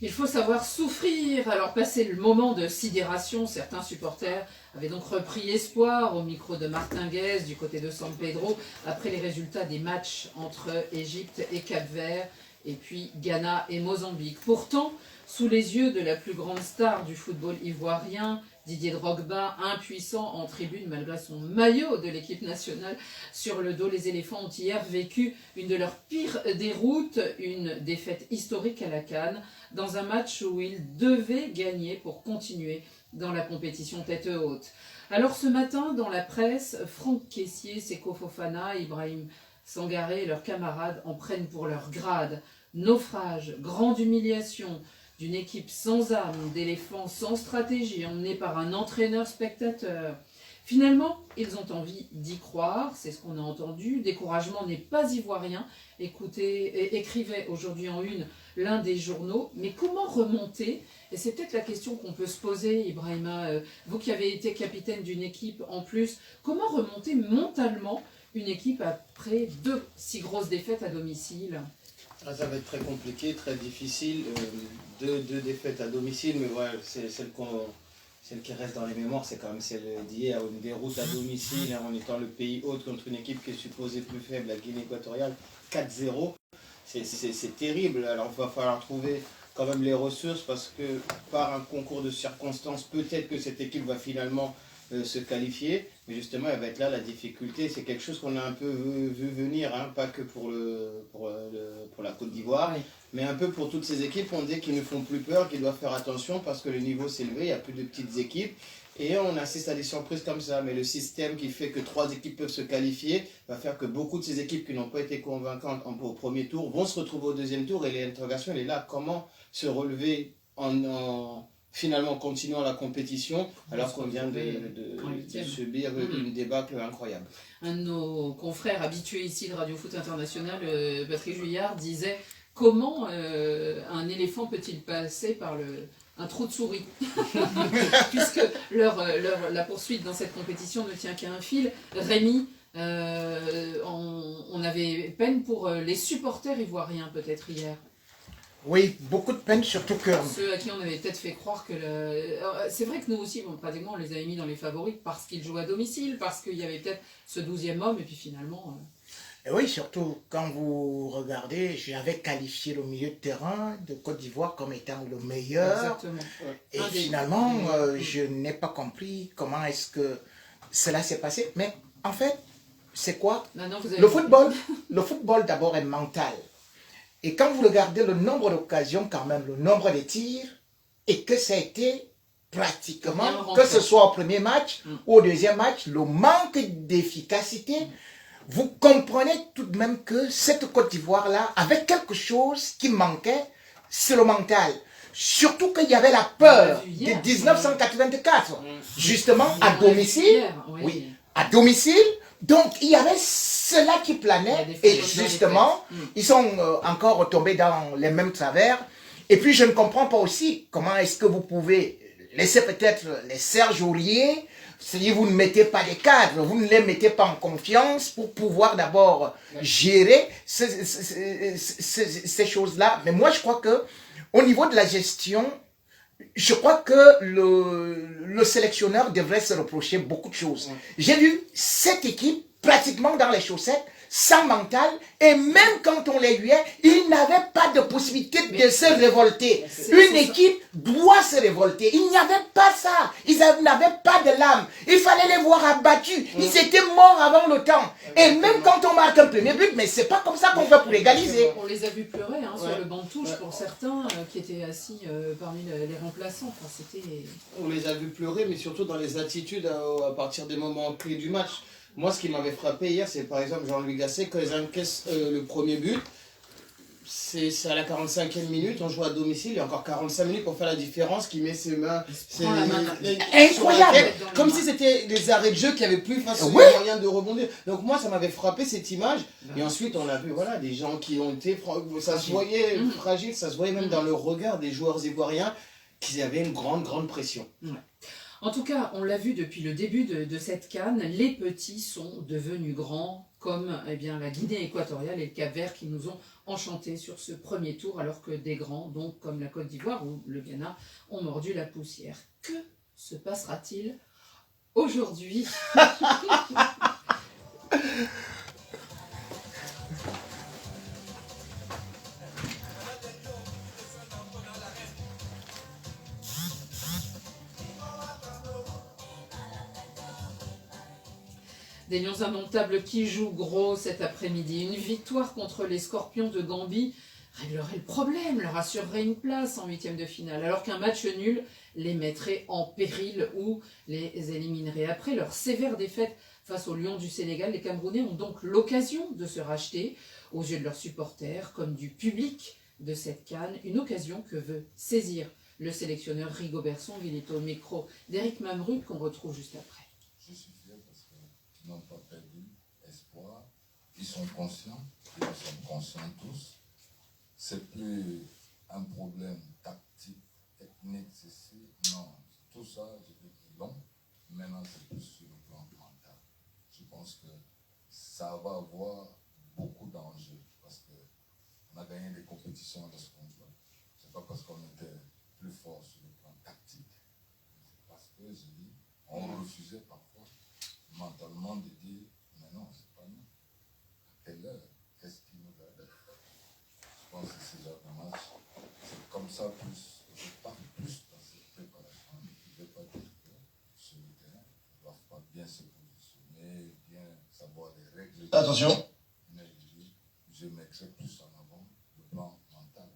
Il faut savoir souffrir. Alors, passé le moment de sidération, certains supporters avaient donc repris espoir au micro de Martin Guez du côté de San Pedro après les résultats des matchs entre Égypte et Cap-Vert et puis Ghana et Mozambique. Pourtant, sous les yeux de la plus grande star du football ivoirien, Didier Drogba, impuissant en tribune malgré son maillot de l'équipe nationale sur le dos. Les éléphants ont hier vécu une de leurs pires déroutes, une défaite historique à la CAN, dans un match où ils devaient gagner pour continuer dans la compétition tête haute. Alors ce matin, dans la presse, Franck Kessié, Seko Fofana, Ibrahim Sangaré et leurs camarades en prennent pour leur grade. Naufrage, grande humiliation d'une équipe sans âme, d'éléphants sans stratégie, emmenés par un entraîneur spectateur. Finalement, ils ont envie d'y croire, c'est ce qu'on a entendu. Découragement n'est pas ivoirien, écrivait aujourd'hui en une l'un des journaux. Mais comment remonter? Et c'est peut-être la question qu'on peut se poser, Ibrahima, vous qui avez été capitaine d'une équipe en plus, comment remonter mentalement une équipe après 2 si grosses défaites à domicile? Ça va être très compliqué, très difficile. Deux défaites à domicile, mais voilà, c'est celle qui reste dans les mémoires, c'est quand même celle d'hier, une déroute à domicile, en étant le pays hôte contre une équipe qui est supposée plus faible, la Guinée équatoriale, 4-0. C'est terrible. Alors il va falloir trouver quand même les ressources, parce que par un concours de circonstances, peut-être que cette équipe va finalement se qualifier, mais justement elle va être là la difficulté. C'est quelque chose qu'on a un peu vu venir, hein, pas que pour la Côte d'Ivoire, oui, mais un peu pour toutes ces équipes. On dit qu'ils ne font plus peur, qu'ils doivent faire attention parce que le niveau s'est élevé, il n'y a plus de petites équipes et on assiste à des surprises comme ça. Mais le système qui fait que 3 équipes peuvent se qualifier va faire que beaucoup de ces équipes qui n'ont pas été convaincantes au premier tour vont se retrouver au deuxième tour, et l'interrogation elle est là: comment se relever en finalement continuant la compétition alors qu'on vient de subir une débâcle incroyable. Un de nos confrères habitués ici de Radio Foot International, Patrick Juillard, disait: comment un éléphant peut-il passer par un trou de souris? Puisque la poursuite dans cette compétition ne tient qu'à un fil. Rémi, on avait peine pour les supporters ivoiriens peut-être hier. Oui, beaucoup de peine, surtout que... Ceux à qui on avait peut-être fait croire que... C'est vrai que nous aussi, bon, pratiquement, on les avait mis dans les favoris parce qu'ils jouaient à domicile, parce qu'il y avait peut-être ce 12e homme, et puis finalement... Et oui, surtout quand vous regardez, j'avais qualifié le milieu de terrain de Côte d'Ivoire comme étant le meilleur. Exactement. Et finalement, je n'ai pas compris comment est-ce que cela s'est passé. Mais en fait, c'est quoi? Le football d'abord est mental. Et quand vous regardez le nombre d'occasions, quand même, le nombre de tirs, et que ça a été pratiquement, que ce soit au premier match ou au deuxième match, le manque d'efficacité, vous comprenez tout de même que cette Côte d'Ivoire-là avait quelque chose qui manquait, c'est le mental. Surtout qu'il y avait la peur de 1984, justement à domicile, oui, à domicile. Donc, il y avait cela qui planait, et justement, ils sont encore retombés dans les mêmes travers. Et puis, je ne comprends pas aussi comment est-ce que vous pouvez laisser peut-être les Serge Aurier, si vous ne mettez pas des cadres, vous ne les mettez pas en confiance pour pouvoir d'abord gérer ces choses-là. Mais moi, je crois que au niveau de la gestion, je crois que le sélectionneur devrait se reprocher beaucoup de choses. J'ai vu cette équipe pratiquement dans les chaussettes, sans mental, et même quand on les huait, ils n'avaient pas de possibilité de se révolter. Une équipe doit se révolter. Il n'y avait pas ça. Ils n'avaient pas de l'âme. Il fallait les voir abattus. Ils étaient morts avant le temps. Et même quand on marque un premier but, mais c'est pas comme ça qu'on fait pour égaliser. On les a vus pleurer sur le banc de touche pour certains qui étaient assis parmi les remplaçants. Enfin, on les a vus pleurer, mais surtout dans les attitudes à partir des moments clés du match. Moi, ce qui m'avait frappé hier, c'est par exemple Jean-Louis Gasset, quand ils encaissent le premier but, c'est à la 45e minute, on joue à domicile, il y a encore 45 minutes pour faire la différence, qui met ses mains incroyable, comme si c'était des arrêts de jeu qui avaient plus facilement moyen de rebondir. Donc moi, ça m'avait frappé cette image, et ensuite on a vu voilà, des gens qui ont été, ça se voyait fragile, ça se voyait même dans le regard des joueurs ivoiriens, qu'ils avaient une grande pression. En tout cas, on l'a vu depuis le début de cette CAN, les petits sont devenus grands, comme la Guinée équatoriale et le Cap-Vert qui nous ont enchantés sur ce premier tour, alors que des grands, donc comme la Côte d'Ivoire ou le Ghana, ont mordu la poussière. Que se passera-t-il aujourd'hui? Des Lions indomptables qui jouent gros cet après-midi. Une victoire contre les Scorpions de Gambie réglerait le problème, leur assurerait une place en 8e de finale, alors qu'un match nul les mettrait en péril ou les éliminerait. Après leur sévère défaite face aux Lions du Sénégal, les Camerounais ont donc l'occasion de se racheter aux yeux de leurs supporters comme du public de cette CAN, une occasion que veut saisir le sélectionneur Rigobert Song. Il est au micro d'Éric Mamrut qu'on retrouve juste après. Je suis fier parce qu'ils n'ont pas perdu espoir. Ils sont conscients, ils sont conscients tous. C'est plus un problème tactique, technique, ceci. Non, tout ça, je dis qu'ils l'ont. Maintenant, c'est plus sur le plan mental. Je pense que ça va avoir beaucoup d'enjeux parce qu'on a gagné des compétitions de ce qu'on joue. C'est pas parce qu'on était plus fort sur le plan tactique. C'est parce que, je dis, on refusait parfois mentalement de dire, mais non, c'est pas nous. À quelle heure? Qu'est-ce qui nous garde? Je pense que c'est genre de match. C'est comme ça plus. Je parle plus dans cette préparation, mais qui ne veut pas dire que sur le terrain, ils ne doivent pas bien se positionner, bien savoir les règles. Attention. Mais je mettrai plus en avant le plan mental.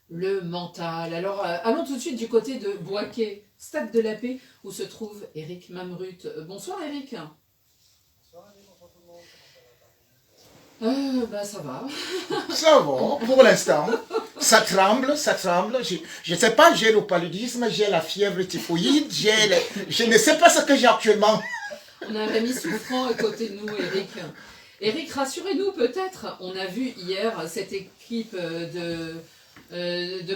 Le mental. Alors, allons tout de suite du côté de Bouaké, Stade de la Paix, où se trouve Éric Mamrut. Bonsoir Éric. Ça va. Ça va, pour l'instant. Ça tremble, ça tremble. Je ne sais pas, j'ai le paludisme, j'ai la fièvre typhoïde, je ne sais pas ce que j'ai actuellement. On a un ami souffrant à côté de nous, Éric. Éric, rassurez-nous peut-être. On a vu hier cette équipe de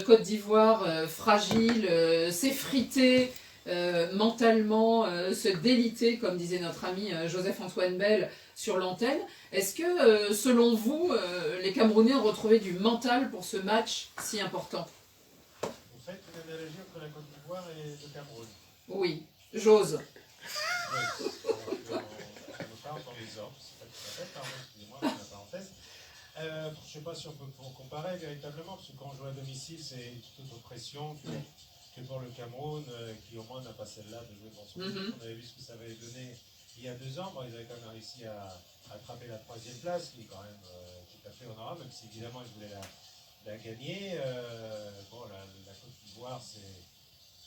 Côte d'Ivoire fragile, s'effriter mentalement, se déliter, comme disait notre ami Joseph-Antoine Bell sur l'antenne. Est-ce que, selon vous, les Camerounais ont retrouvé du mental pour ce match si important? Vous faites une analogie entre la Côte d'Ivoire et le Cameroun? Oui, j'ose. Oui, on ne parle dans les ordres, c'est pas tout à fait, pardon, excusez-moi, la parenthèse. Je ne sais pas si on peut comparer véritablement, parce que quand on joue à domicile, c'est toute autre pression que pour le Cameroun, qui au moins n'a pas celle-là de jouer devant son public. On avait vu ce que ça avait donné il y a 2 ans. Bon, ils avaient quand même réussi à attraper la 3e place, qui est quand même tout à fait honorable, même si évidemment ils voulaient la gagner. La Côte d'Ivoire, c'est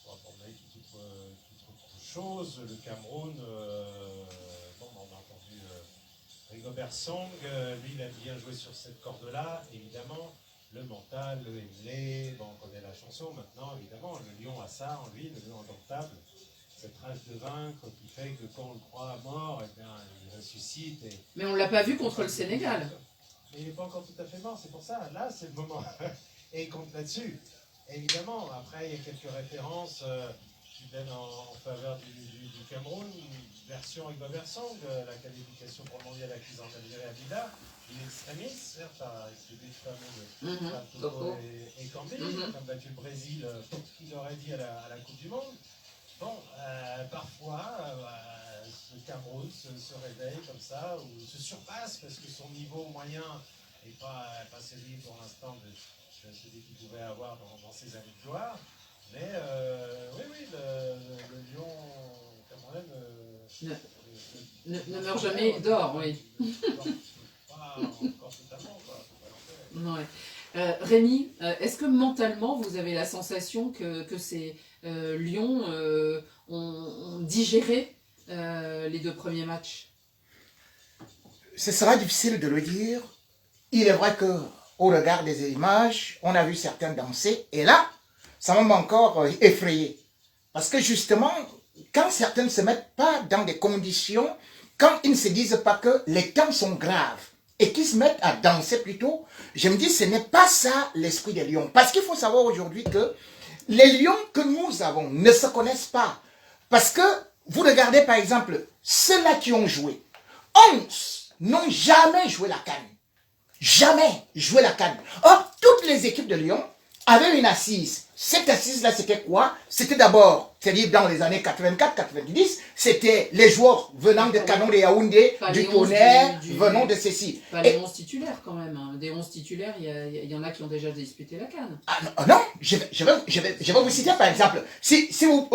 pour mon avis toute autre chose. Le Cameroun, on a entendu Rigobert Song, lui il a bien joué sur cette corde-là, évidemment. Le mental, le Emlé, on connaît la chanson maintenant, évidemment. Le lion a ça en lui, le lion indomptable. Cette rage de vaincre qui fait que quand on le croit mort, eh bien, il ressuscite. Mais on ne l'a pas vu contre le Sénégal. Mais il n'est pas encore tout à fait mort, c'est pour ça. Là, c'est le moment. Et il compte là-dessus. Évidemment, après, il y a quelques références qui viennent en faveur du Cameroun. Version Rigobert Song, la qualification pour le mondial acquise en Algérie à Vida. Il est extrémiste, certes, avec les buts fameux de Togo et Cambi, qui ont battu le Brésil, qu'il aurait dit à la Coupe du Monde. Bon, parfois, le Cameroun se réveille comme ça, ou se surpasse, parce que son niveau moyen n'est pas celui pour l'instant de celui qu'il pouvait avoir dans ses années de gloire. Mais oui, le lion camerounais ne meurt jamais d'or, oui. Pas encore totalement, quoi. Ouais. Rémi, est-ce que mentalement vous avez la sensation que ces Lions ont digéré les 2 premiers matchs? Ce sera difficile de le dire. Il est vrai que au regard des images, on a vu certains danser, et là, ça m'a encore effrayé. Parce que justement, quand certains ne se mettent pas dans des conditions, quand ils ne se disent pas que les temps sont graves, et qu'ils se mettent à danser plutôt, je me dis, ce n'est pas ça l'esprit des Lions. Parce qu'il faut savoir aujourd'hui que les Lions que nous avons ne se connaissent pas. Parce que, vous regardez par exemple, ceux-là qui ont joué, 11 n'ont jamais joué la CAN. Jamais joué la CAN. Or, toutes les équipes de Lyon avaient une assise. Cette assise-là, c'était quoi? C'était d'abord, c'est-à-dire dans les années 84-90, c'était les joueurs venant de Canon de Yaoundé, du Tonnerre, venant de ceci. Pas les 11 titulaires quand même. Hein. Des 11 titulaires, il y en a qui ont déjà disputé la CAN. Ah non, je vais vous citer par exemple. Si vous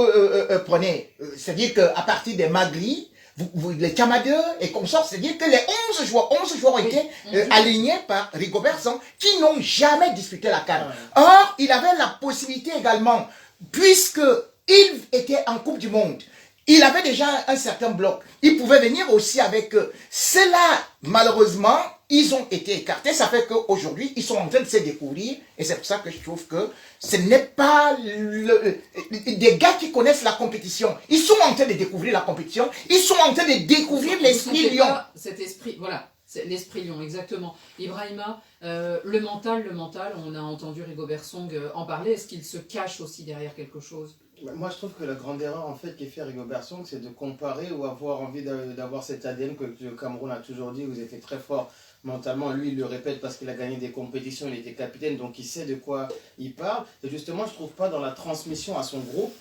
prenez, c'est-à-dire qu'à partir des Magli, les camadeurs et consorts, c'est-à-dire que les 11 joueurs ont été alignés par Rigobert Song, qui n'ont jamais disputé la CAN. Or, il avait la possibilité également, puisque il était en Coupe du Monde, il avait déjà un certain bloc. Il pouvait venir aussi avec eux. Cela, malheureusement, ils ont été écartés. Ça fait qu'aujourd'hui, ils sont en train de se découvrir. Et c'est pour ça que je trouve que ce n'est pas des gars qui connaissent la compétition. Ils sont en train de découvrir la compétition. Ils sont en train de découvrir l'esprit lion. Cet esprit, voilà. L'esprit lion, exactement. Ibrahima, le mental, on a entendu Rigobert Song en parler. Est-ce qu'il se cache aussi derrière quelque chose? Moi, je trouve que la grande erreur en fait qui fait Rigobert Song, c'est de comparer ou avoir envie d'avoir cet ADN que le Cameroun a toujours dit. Vous étiez très fort mentalement. Lui, il le répète parce qu'il a gagné des compétitions, il était capitaine, donc il sait de quoi il parle. Et justement, je trouve pas dans la transmission à son groupe,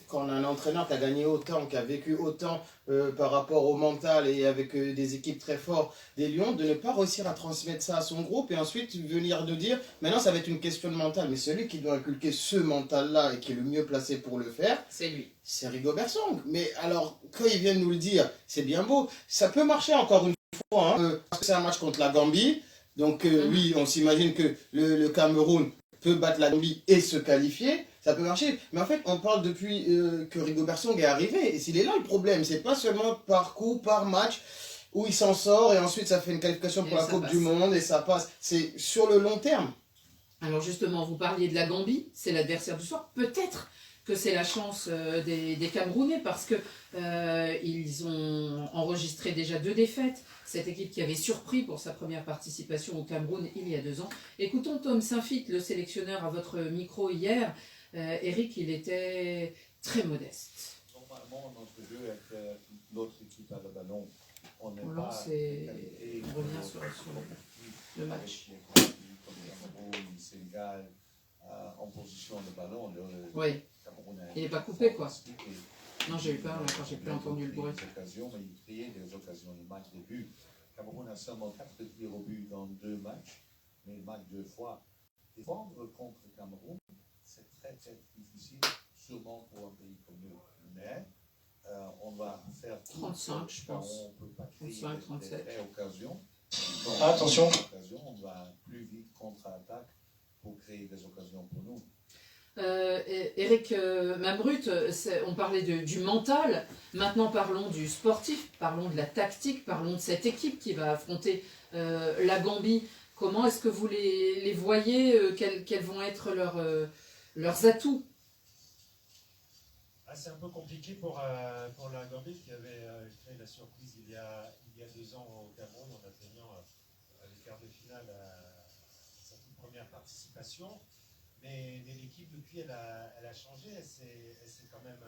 quand on a un entraîneur qui a gagné autant, qui a vécu autant par rapport au mental et avec des équipes très fortes des Lions, de ne pas réussir à transmettre ça à son groupe et ensuite venir de dire maintenant ça va être une question de mental, mais celui qui doit inculquer ce mental-là et qui est le mieux placé pour le faire, c'est lui. C'est Rigobert Song. Mais alors, quand ils viennent nous le dire, c'est bien beau. Ça peut marcher encore une fois, hein, parce que c'est un match contre la Gambie. Donc oui, on s'imagine que le Cameroun peut battre la Gambie et se qualifier. Ça peut marcher. Mais en fait, on parle depuis que Rigobert Song est arrivé. Et s'il est là le problème, c'est pas seulement par coup, par match, où il s'en sort et ensuite ça fait une qualification pour la Coupe du Monde et ça passe. C'est sur le long terme. Alors justement, vous parliez de la Gambie, c'est l'adversaire du soir. Peut-être que c'est la chance des Camerounais parce que ils ont enregistré déjà 2 défaites. Cette équipe qui avait surpris pour sa première participation au Cameroun il y a 2 ans. Écoutons Tom Saint-Fit, le sélectionneur à votre micro hier. Eric, il était très modeste. Normalement, notre jeu avec l'autre équipe à le ballon, on n'est pas... On revient sur le match. Cameroun, Sénégal, en position de ballon. Oui, il n'est pas coupé, quoi. Non, j'ai eu peur là, quand j'ai plus entendu le bruit. Mais il créait des occasions, les matchs de but. Cameroun a seulement 4 tirs au but dans 2 matchs, mais il marque 2 fois. Défendre contre Cameroun, c'est très très difficile, sûrement pour un pays comme nous. Mais on va faire 35, je pense. On ne peut pas créer 35, 37. des vraies occasions. Attention. On va plus vite contre-attaque pour créer des occasions pour nous. Eric Mambrut, on parlait du mental, maintenant parlons du sportif, parlons de la tactique, parlons de cette équipe qui va affronter la Gambie. Comment est-ce que vous les voyez, quels vont être leurs atouts? C'est un peu compliqué pour la Gambie qui avait fait la surprise il y a 2 ans au Cameroun en atteignant les quarts de finale à sa toute première participation. Mais l'équipe, depuis, elle a changé, elle s'est quand même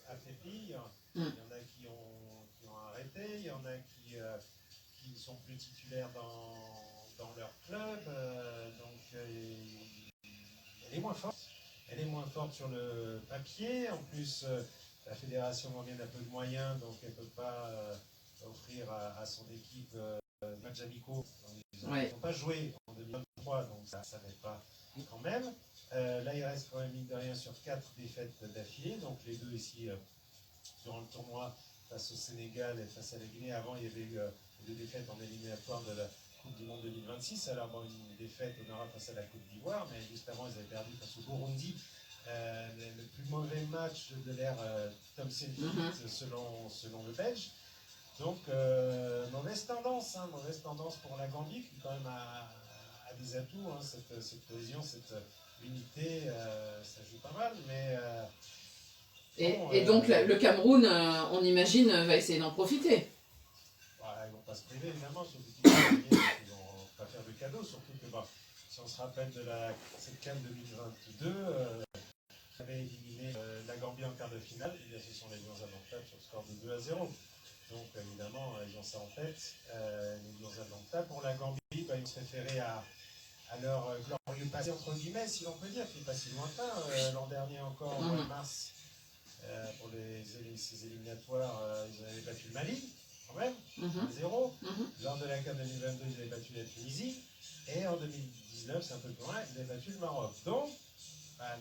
affaiblie. Il y en a qui ont arrêté, il y en a qui ne sont plus titulaires dans leur club. Donc, elle est moins forte. Elle est moins forte sur le papier. En plus, la fédération gambienne a peu de moyens, donc elle ne peut pas offrir à son équipe matchs amicaux. Ils n'ont pas joué en 2023, donc ça n'aide pas quand même. Là, il reste quand même, mine de rien, sur 4 défaites d'affilée. Donc, les 2 ici, durant le tournoi, face au Sénégal et face à la Guinée. Avant, il y avait eu 2 défaites en éliminatoire de la Coupe du Monde 2026. Alors, bon, une défaite honorable face à la Côte d'Ivoire, mais juste avant, ils avaient perdu face au Burundi. Le plus mauvais match de l'ère Tom Saint-Fit, selon le Belge. Donc, mauvaise tendance pour la Gambie, qui quand même a des atouts, hein, cette cohésion, cette unité, ça joue pas mal, mais... Et donc le Cameroun, on imagine, va essayer d'en profiter. Ils ne vont pas se priver, évidemment, surtout qu'ils ne vont pas faire de cadeaux, surtout que si on se rappelle de cette CAN 2022, on avait éliminé la Gambie en quart de finale, et bien ce sont les Lions indomptables sur le score de 2-0. Donc évidemment, ils ont ça en tête, les Lions indomptables. Pour la Gambie, ils vont se référer à leur glorieux passé, entre guillemets, si l'on peut dire, qui n'est pas si lointain. L'an dernier encore, au mois de mars, pour ces éliminatoires, ils avaient battu le Mali, quand même, 0. Lors de la CAN 2022, ils avaient battu la Tunisie. Et en 2019, c'est un peu plus loin, ils avaient battu le Maroc. Donc,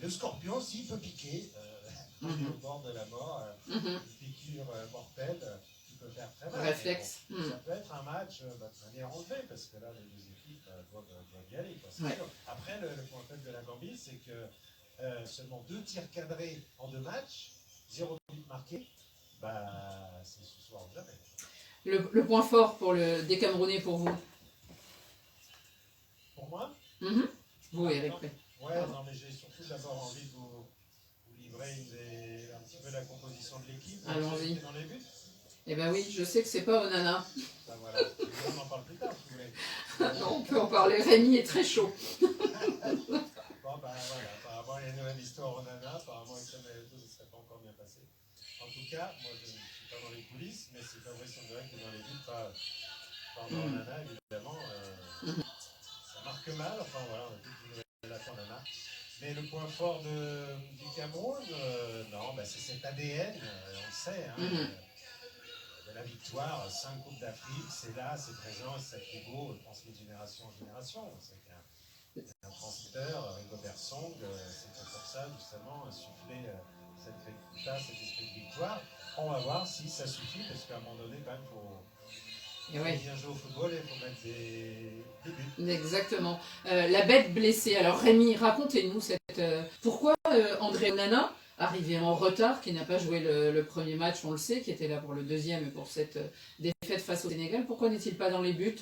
le Scorpion, s'il peut piquer, on est au bord de la mort, une piqûre mortelle, qui peut faire très mal. Réflexe. Bon, ça peut être un match de manière enlevée, parce que là, les deux équipes doivent y aller. Quoi, Ouais. sûr. Après, le point faible de la Gambie, c'est que seulement 2 tirs cadrés en 2 matchs, 0 but marqué, c'est ce soir ou jamais. Le point fort des Camerounais pour vous? Pour moi Vous, Eric. Ouais, non, mais j'ai surtout d'abord envie de vous livrer un petit peu la composition de l'équipe. Allons-y. Dans les buts. Eh ben oui, je sais que c'est pas Onana. Voilà. On en parle plus tard, si vous voulez. Non, on peut en parler. Rémi est très chaud. Bon, voilà. Apparemment, il y a une nouvelle histoire Onana. Apparemment, avec Samuel Eto'o, ça ne serait pas encore bien passé. En tout cas, moi, je ne suis pas dans les coulisses, mais c'est Fabrice Ondoré qui est dans les buts, pas Onana, évidemment. Ça marque mal. Enfin, voilà, on a toute une nouvelle affaire Onana. Mais le point fort du Cameroun, non, c'est cet ADN, on le sait, de la victoire, 5 Coupes d'Afrique, c'est là, c'est présent, c'est ça qui est beau, transmis de génération en génération. C'est un transmetteur, Rigobert Song, c'est pour ça, justement, souffler cet esprit de victoire. On va voir si ça suffit, parce qu'à un moment donné, quand même, il faut bien jouer au football et il faut mettre des buts. Exactement. La bête blessée. Alors Rémi, racontez-nous pourquoi André Onana, arrivé en retard, qui n'a pas joué le premier match, on le sait, qui était là pour le deuxième et pour cette défaite face au Sénégal, pourquoi n'est-il pas dans les buts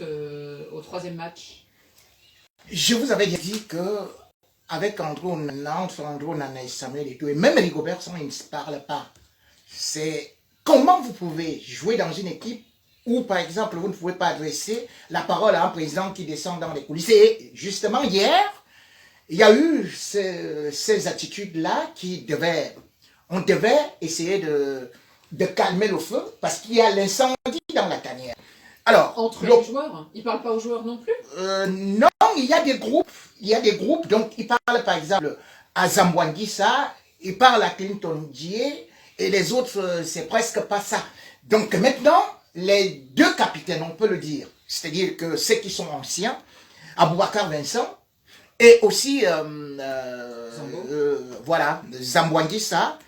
au troisième match? Je vous avais dit que avec André Onana et Samuel Eto'o, et même Rigobert Song, ils ne se parlent pas. C'est comment vous pouvez jouer dans une équipe où, par exemple, vous ne pouvez pas adresser la parole à un président qui descend dans les coulisses. Et justement, hier, il y a eu ces attitudes-là on devait essayer de calmer le feu parce qu'il y a l'incendie dans la tanière. Alors, entre les joueurs, ils ne parlent pas aux joueurs non plus? Non, il y a des groupes, donc ils parlent par exemple à Zambouanguissa, ils parlent à Clinton Dié, et les autres, c'est presque pas ça. Donc maintenant, les deux capitaines, on peut le dire, c'est-à-dire que ceux qui sont anciens, Aboubacar Vincent, et aussi Zambouanguissa,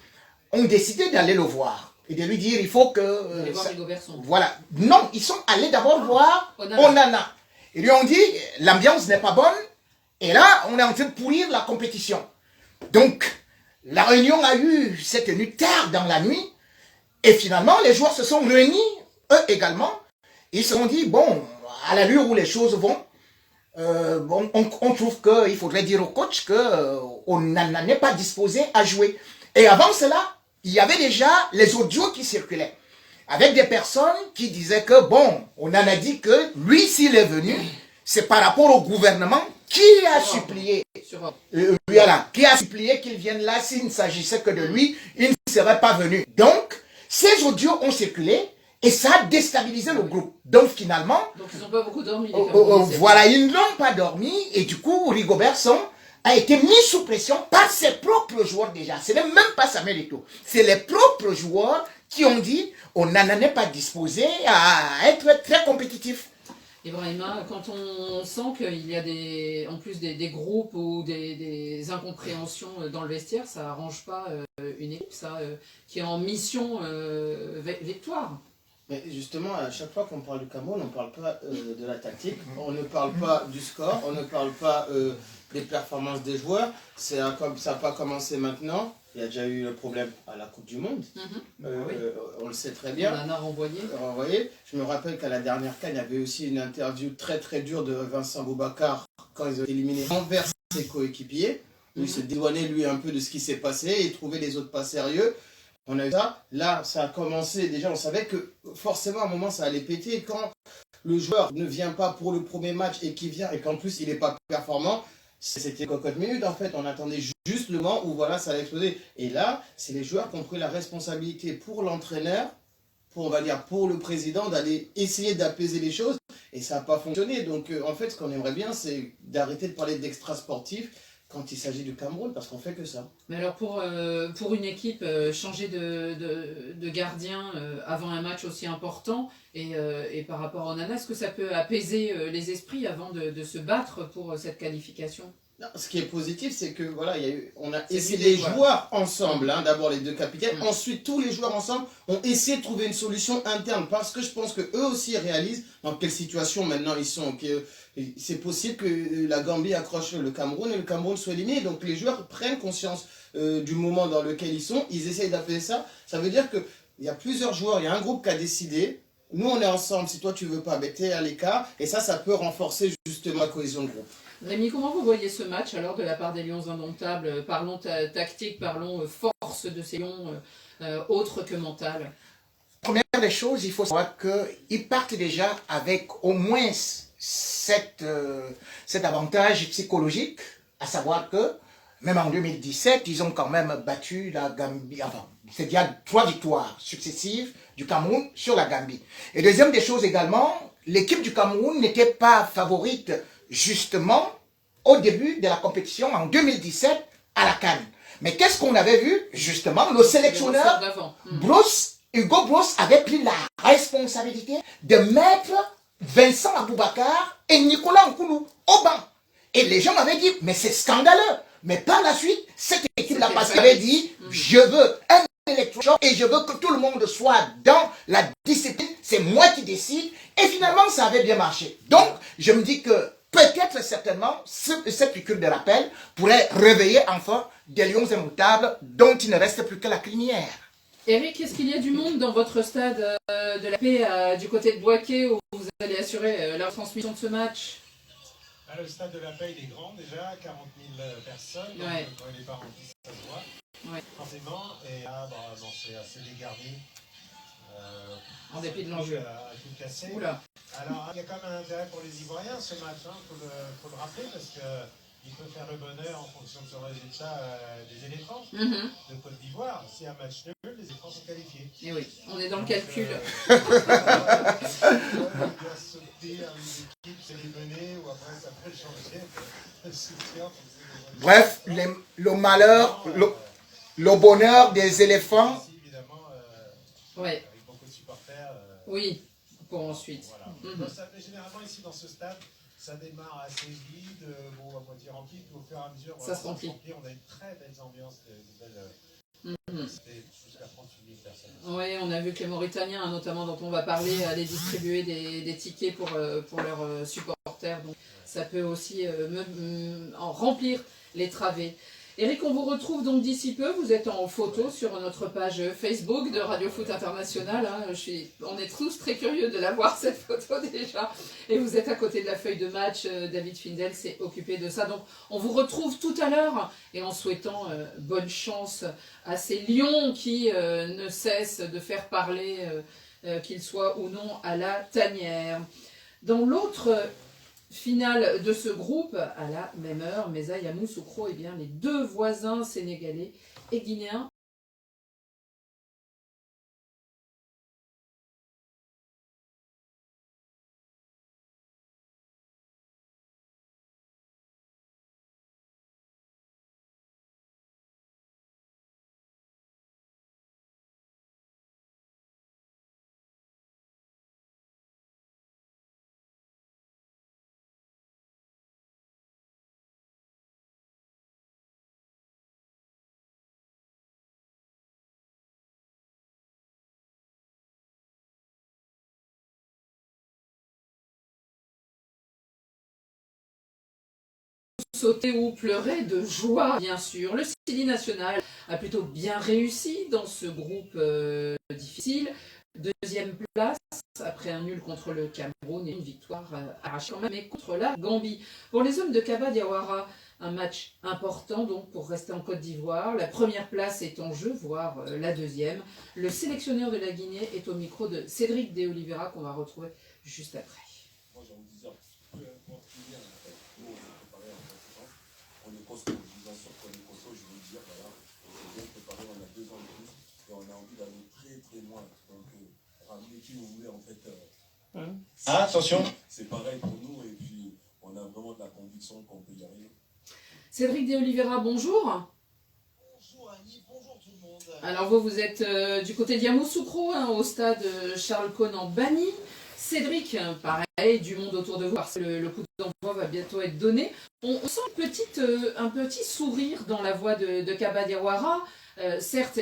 ont décidé d'aller le voir et de lui dire il faut que voilà, non, ils sont allés d'abord voir Onana. Ils lui ont dit l'ambiance n'est pas bonne et là on est en train de pourrir la compétition. Donc la réunion a eu cette tenue tard dans la nuit et finalement les joueurs se sont réunis eux également. Ils se sont dit bon, à l'allure où les choses vont, on trouve qu'il faudrait dire au coach qu'on n'est pas disposé à jouer. Et avant cela, il y avait déjà les audios qui circulaient, avec des personnes qui disaient que, bon, on en a dit que lui, s'il est venu, c'est par rapport au gouvernement qui a supplié, qui a supplié qu'il vienne là, s'il ne s'agissait que de lui, il ne serait pas venu. Donc, ces audios ont circulé, et ça a déstabilisé le groupe. Donc finalement... Donc ils n'ont pas beaucoup dormi. Voilà, ils n'ont pas dormi. Et du coup, Rigobert Song a été mis sous pression par ses propres joueurs déjà. Ce n'est même pas Samuel Eto'o. C'est les propres joueurs qui ont dit on n'en est pas disposé à être très compétitif. Ibrahima, quand on sent qu'il y a en plus des groupes ou des incompréhensions dans le vestiaire, ça n'arrange pas une équipe qui est en mission victoire. Mais justement, à chaque fois qu'on parle du Cameroun, on ne parle pas de la tactique, on ne parle pas du score, on ne parle pas des performances des joueurs. Ça n'a pas commencé maintenant. Il y a déjà eu le problème à la Coupe du Monde. On le sait très bien. On en a renvoyé. Je me rappelle qu'à la dernière CAN, il y avait aussi une interview très très dure de Vincent Boubacar quand ils ont éliminé envers ses coéquipiers. Où il se dédouanait lui un peu de ce qui s'est passé et trouvait les autres pas sérieux. On a eu ça, là ça a commencé, déjà on savait que forcément à un moment ça allait péter. Quand le joueur ne vient pas pour le premier match et qu'il vient et qu'en plus il n'est pas performant, c'était cocotte minute en fait, on attendait juste le moment où voilà ça allait exploser. Et là, c'est les joueurs qui ont pris la responsabilité pour l'entraîneur, on va dire pour le président, d'aller essayer d'apaiser les choses et ça n'a pas fonctionné. Donc en fait ce qu'on aimerait bien c'est d'arrêter de parler d'extra sportifs quand il s'agit du Cameroun, parce qu'on fait que ça. Mais alors pour une équipe, changer de gardien avant un match aussi important, et par rapport à Onana, est-ce que ça peut apaiser les esprits avant de se battre pour cette qualification? Non, ce qui est positif, c'est que voilà, on a C'est essayé des les joueurs. joueurs ensemble, hein, d'abord les deux capitaines, ensuite tous les joueurs ensemble ont essayé de trouver une solution interne parce que je pense que eux aussi réalisent dans quelle situation maintenant ils sont. C'est possible que la Gambie accroche le Cameroun et le Cameroun soit éliminé. Donc les joueurs prennent conscience du moment dans lequel ils sont, ils essayent d'appeler ça. Ça veut dire qu'il y a plusieurs joueurs, il y a un groupe qui a décidé. Nous, on est ensemble. Si toi, tu veux pas, ben, t'es à l'écart. Et ça peut renforcer justement la cohésion de groupe. Rémi, comment vous voyez ce match alors de la part des Lions indomptables? Parlons tactique, parlons force de ces Lions, autre que mentale. Première des choses, il faut savoir qu'ils partent déjà avec au moins cet avantage psychologique, à savoir que même en 2017, ils ont quand même battu la Gambie. Enfin, c'est-à-dire 3 victoires successives du Cameroun sur la Gambie. Et deuxième des choses également, l'équipe du Cameroun n'était pas favorite justement au début de la compétition en 2017 à la CAN. Mais qu'est-ce qu'on avait vu? Justement, le sélectionneur Hugo Broos avait pris la responsabilité de mettre Vincent Aboubakar et Nicolas Nkoulou au banc. Et les gens avaient dit, mais c'est scandaleux. Mais par la suite, cette équipe-là, parce qu'elle avait dit, je veux un électron et je veux que tout le monde soit dans la discipline, c'est moi qui décide. Et finalement, ça avait bien marché. Donc, je me dis que peut-être, certainement, cette piqûre de rappel pourrait réveiller enfin des lions immoutables dont il ne reste plus que la crinière. Eric, est-ce qu'il y a du monde dans votre stade de la paix du côté de Boaké où vous allez assurer la transmission de ce match? Le stade de la paix il est grand déjà, 40 000 personnes, donc quand il n'est pas rempli, ça se voit, forcément, et là, c'est assez dégarni, en dépit de l'enjeu. À tout casser. Oula. Alors, il y a quand même un intérêt pour les Ivoiriens ce match, faut le rappeler, parce qu'il peut faire le bonheur en fonction de son résultat des éléphants de Côte d'Ivoire. Si un match nul, les éléphants sont qualifiés. Et oui, on est dans le calcul. Bref, le malheur, le bonheur des éléphants. Ouais. Oui, pour ensuite. Mais généralement ici dans ce stade, ça démarre assez vide, à moitié rempli, puis au fur et à mesure, ça se remplit. On a une très belle ambiance, c'était jusqu'à 38 000 personnes. Oui, on a vu que les Mauritaniens, notamment dont on va parler, allaient distribuer des tickets pour leurs supporters. Donc ça peut aussi en remplir les travées. Eric, on vous retrouve donc d'ici peu. Vous êtes en photo sur notre page Facebook de Radio Foot International. On est tous très curieux de la voir, cette photo déjà. Et vous êtes à côté de la feuille de match. David Findel s'est occupé de ça. Donc on vous retrouve tout à l'heure. Et en souhaitant bonne chance à ces lions qui ne cessent de faire parler, qu'ils soient ou non à la tanière. Dans l'autre finale de ce groupe, à la même heure, Mesa Yamoussoukro, eh bien, les deux voisins sénégalais et guinéens sauter ou pleurer de joie, bien sûr. Le Sili national a plutôt bien réussi dans ce groupe difficile. Deuxième place, après un nul contre le Cameroun et une victoire arrachée quand même, mais contre la Gambie. Pour les hommes de Kaba Diawara, un match important donc pour rester en Côte d'Ivoire. La première place est en jeu, voire la deuxième. Le sélectionneur de la Guinée est au micro de Cédric De Oliveira qu'on va retrouver juste après. Moi j'ai envie de dire, peu importe qui vient, nous on est préparé en conséquence. On est costaud, bien sûr qu'on est costaud, je veux dire, voilà. On est bien préparé, on a 2 ans de plus et on a envie d'aller très très loin. Donc ramenez qui vous voulez en fait. Attention. C'est pareil pour nous et puis on a vraiment de la conviction qu'on peut y arriver. Cédric De Oliveira, bonjour. Bonjour Annie, bonjour tout le monde. Alors vous êtes du côté de Yamoussoukro, au stade Charles Konan Bani. Cédric, pareil, du monde autour de vous, parce que le coup d'envoi va bientôt être donné. On sent un petit sourire dans la voix de Kaba Diawara. Certes,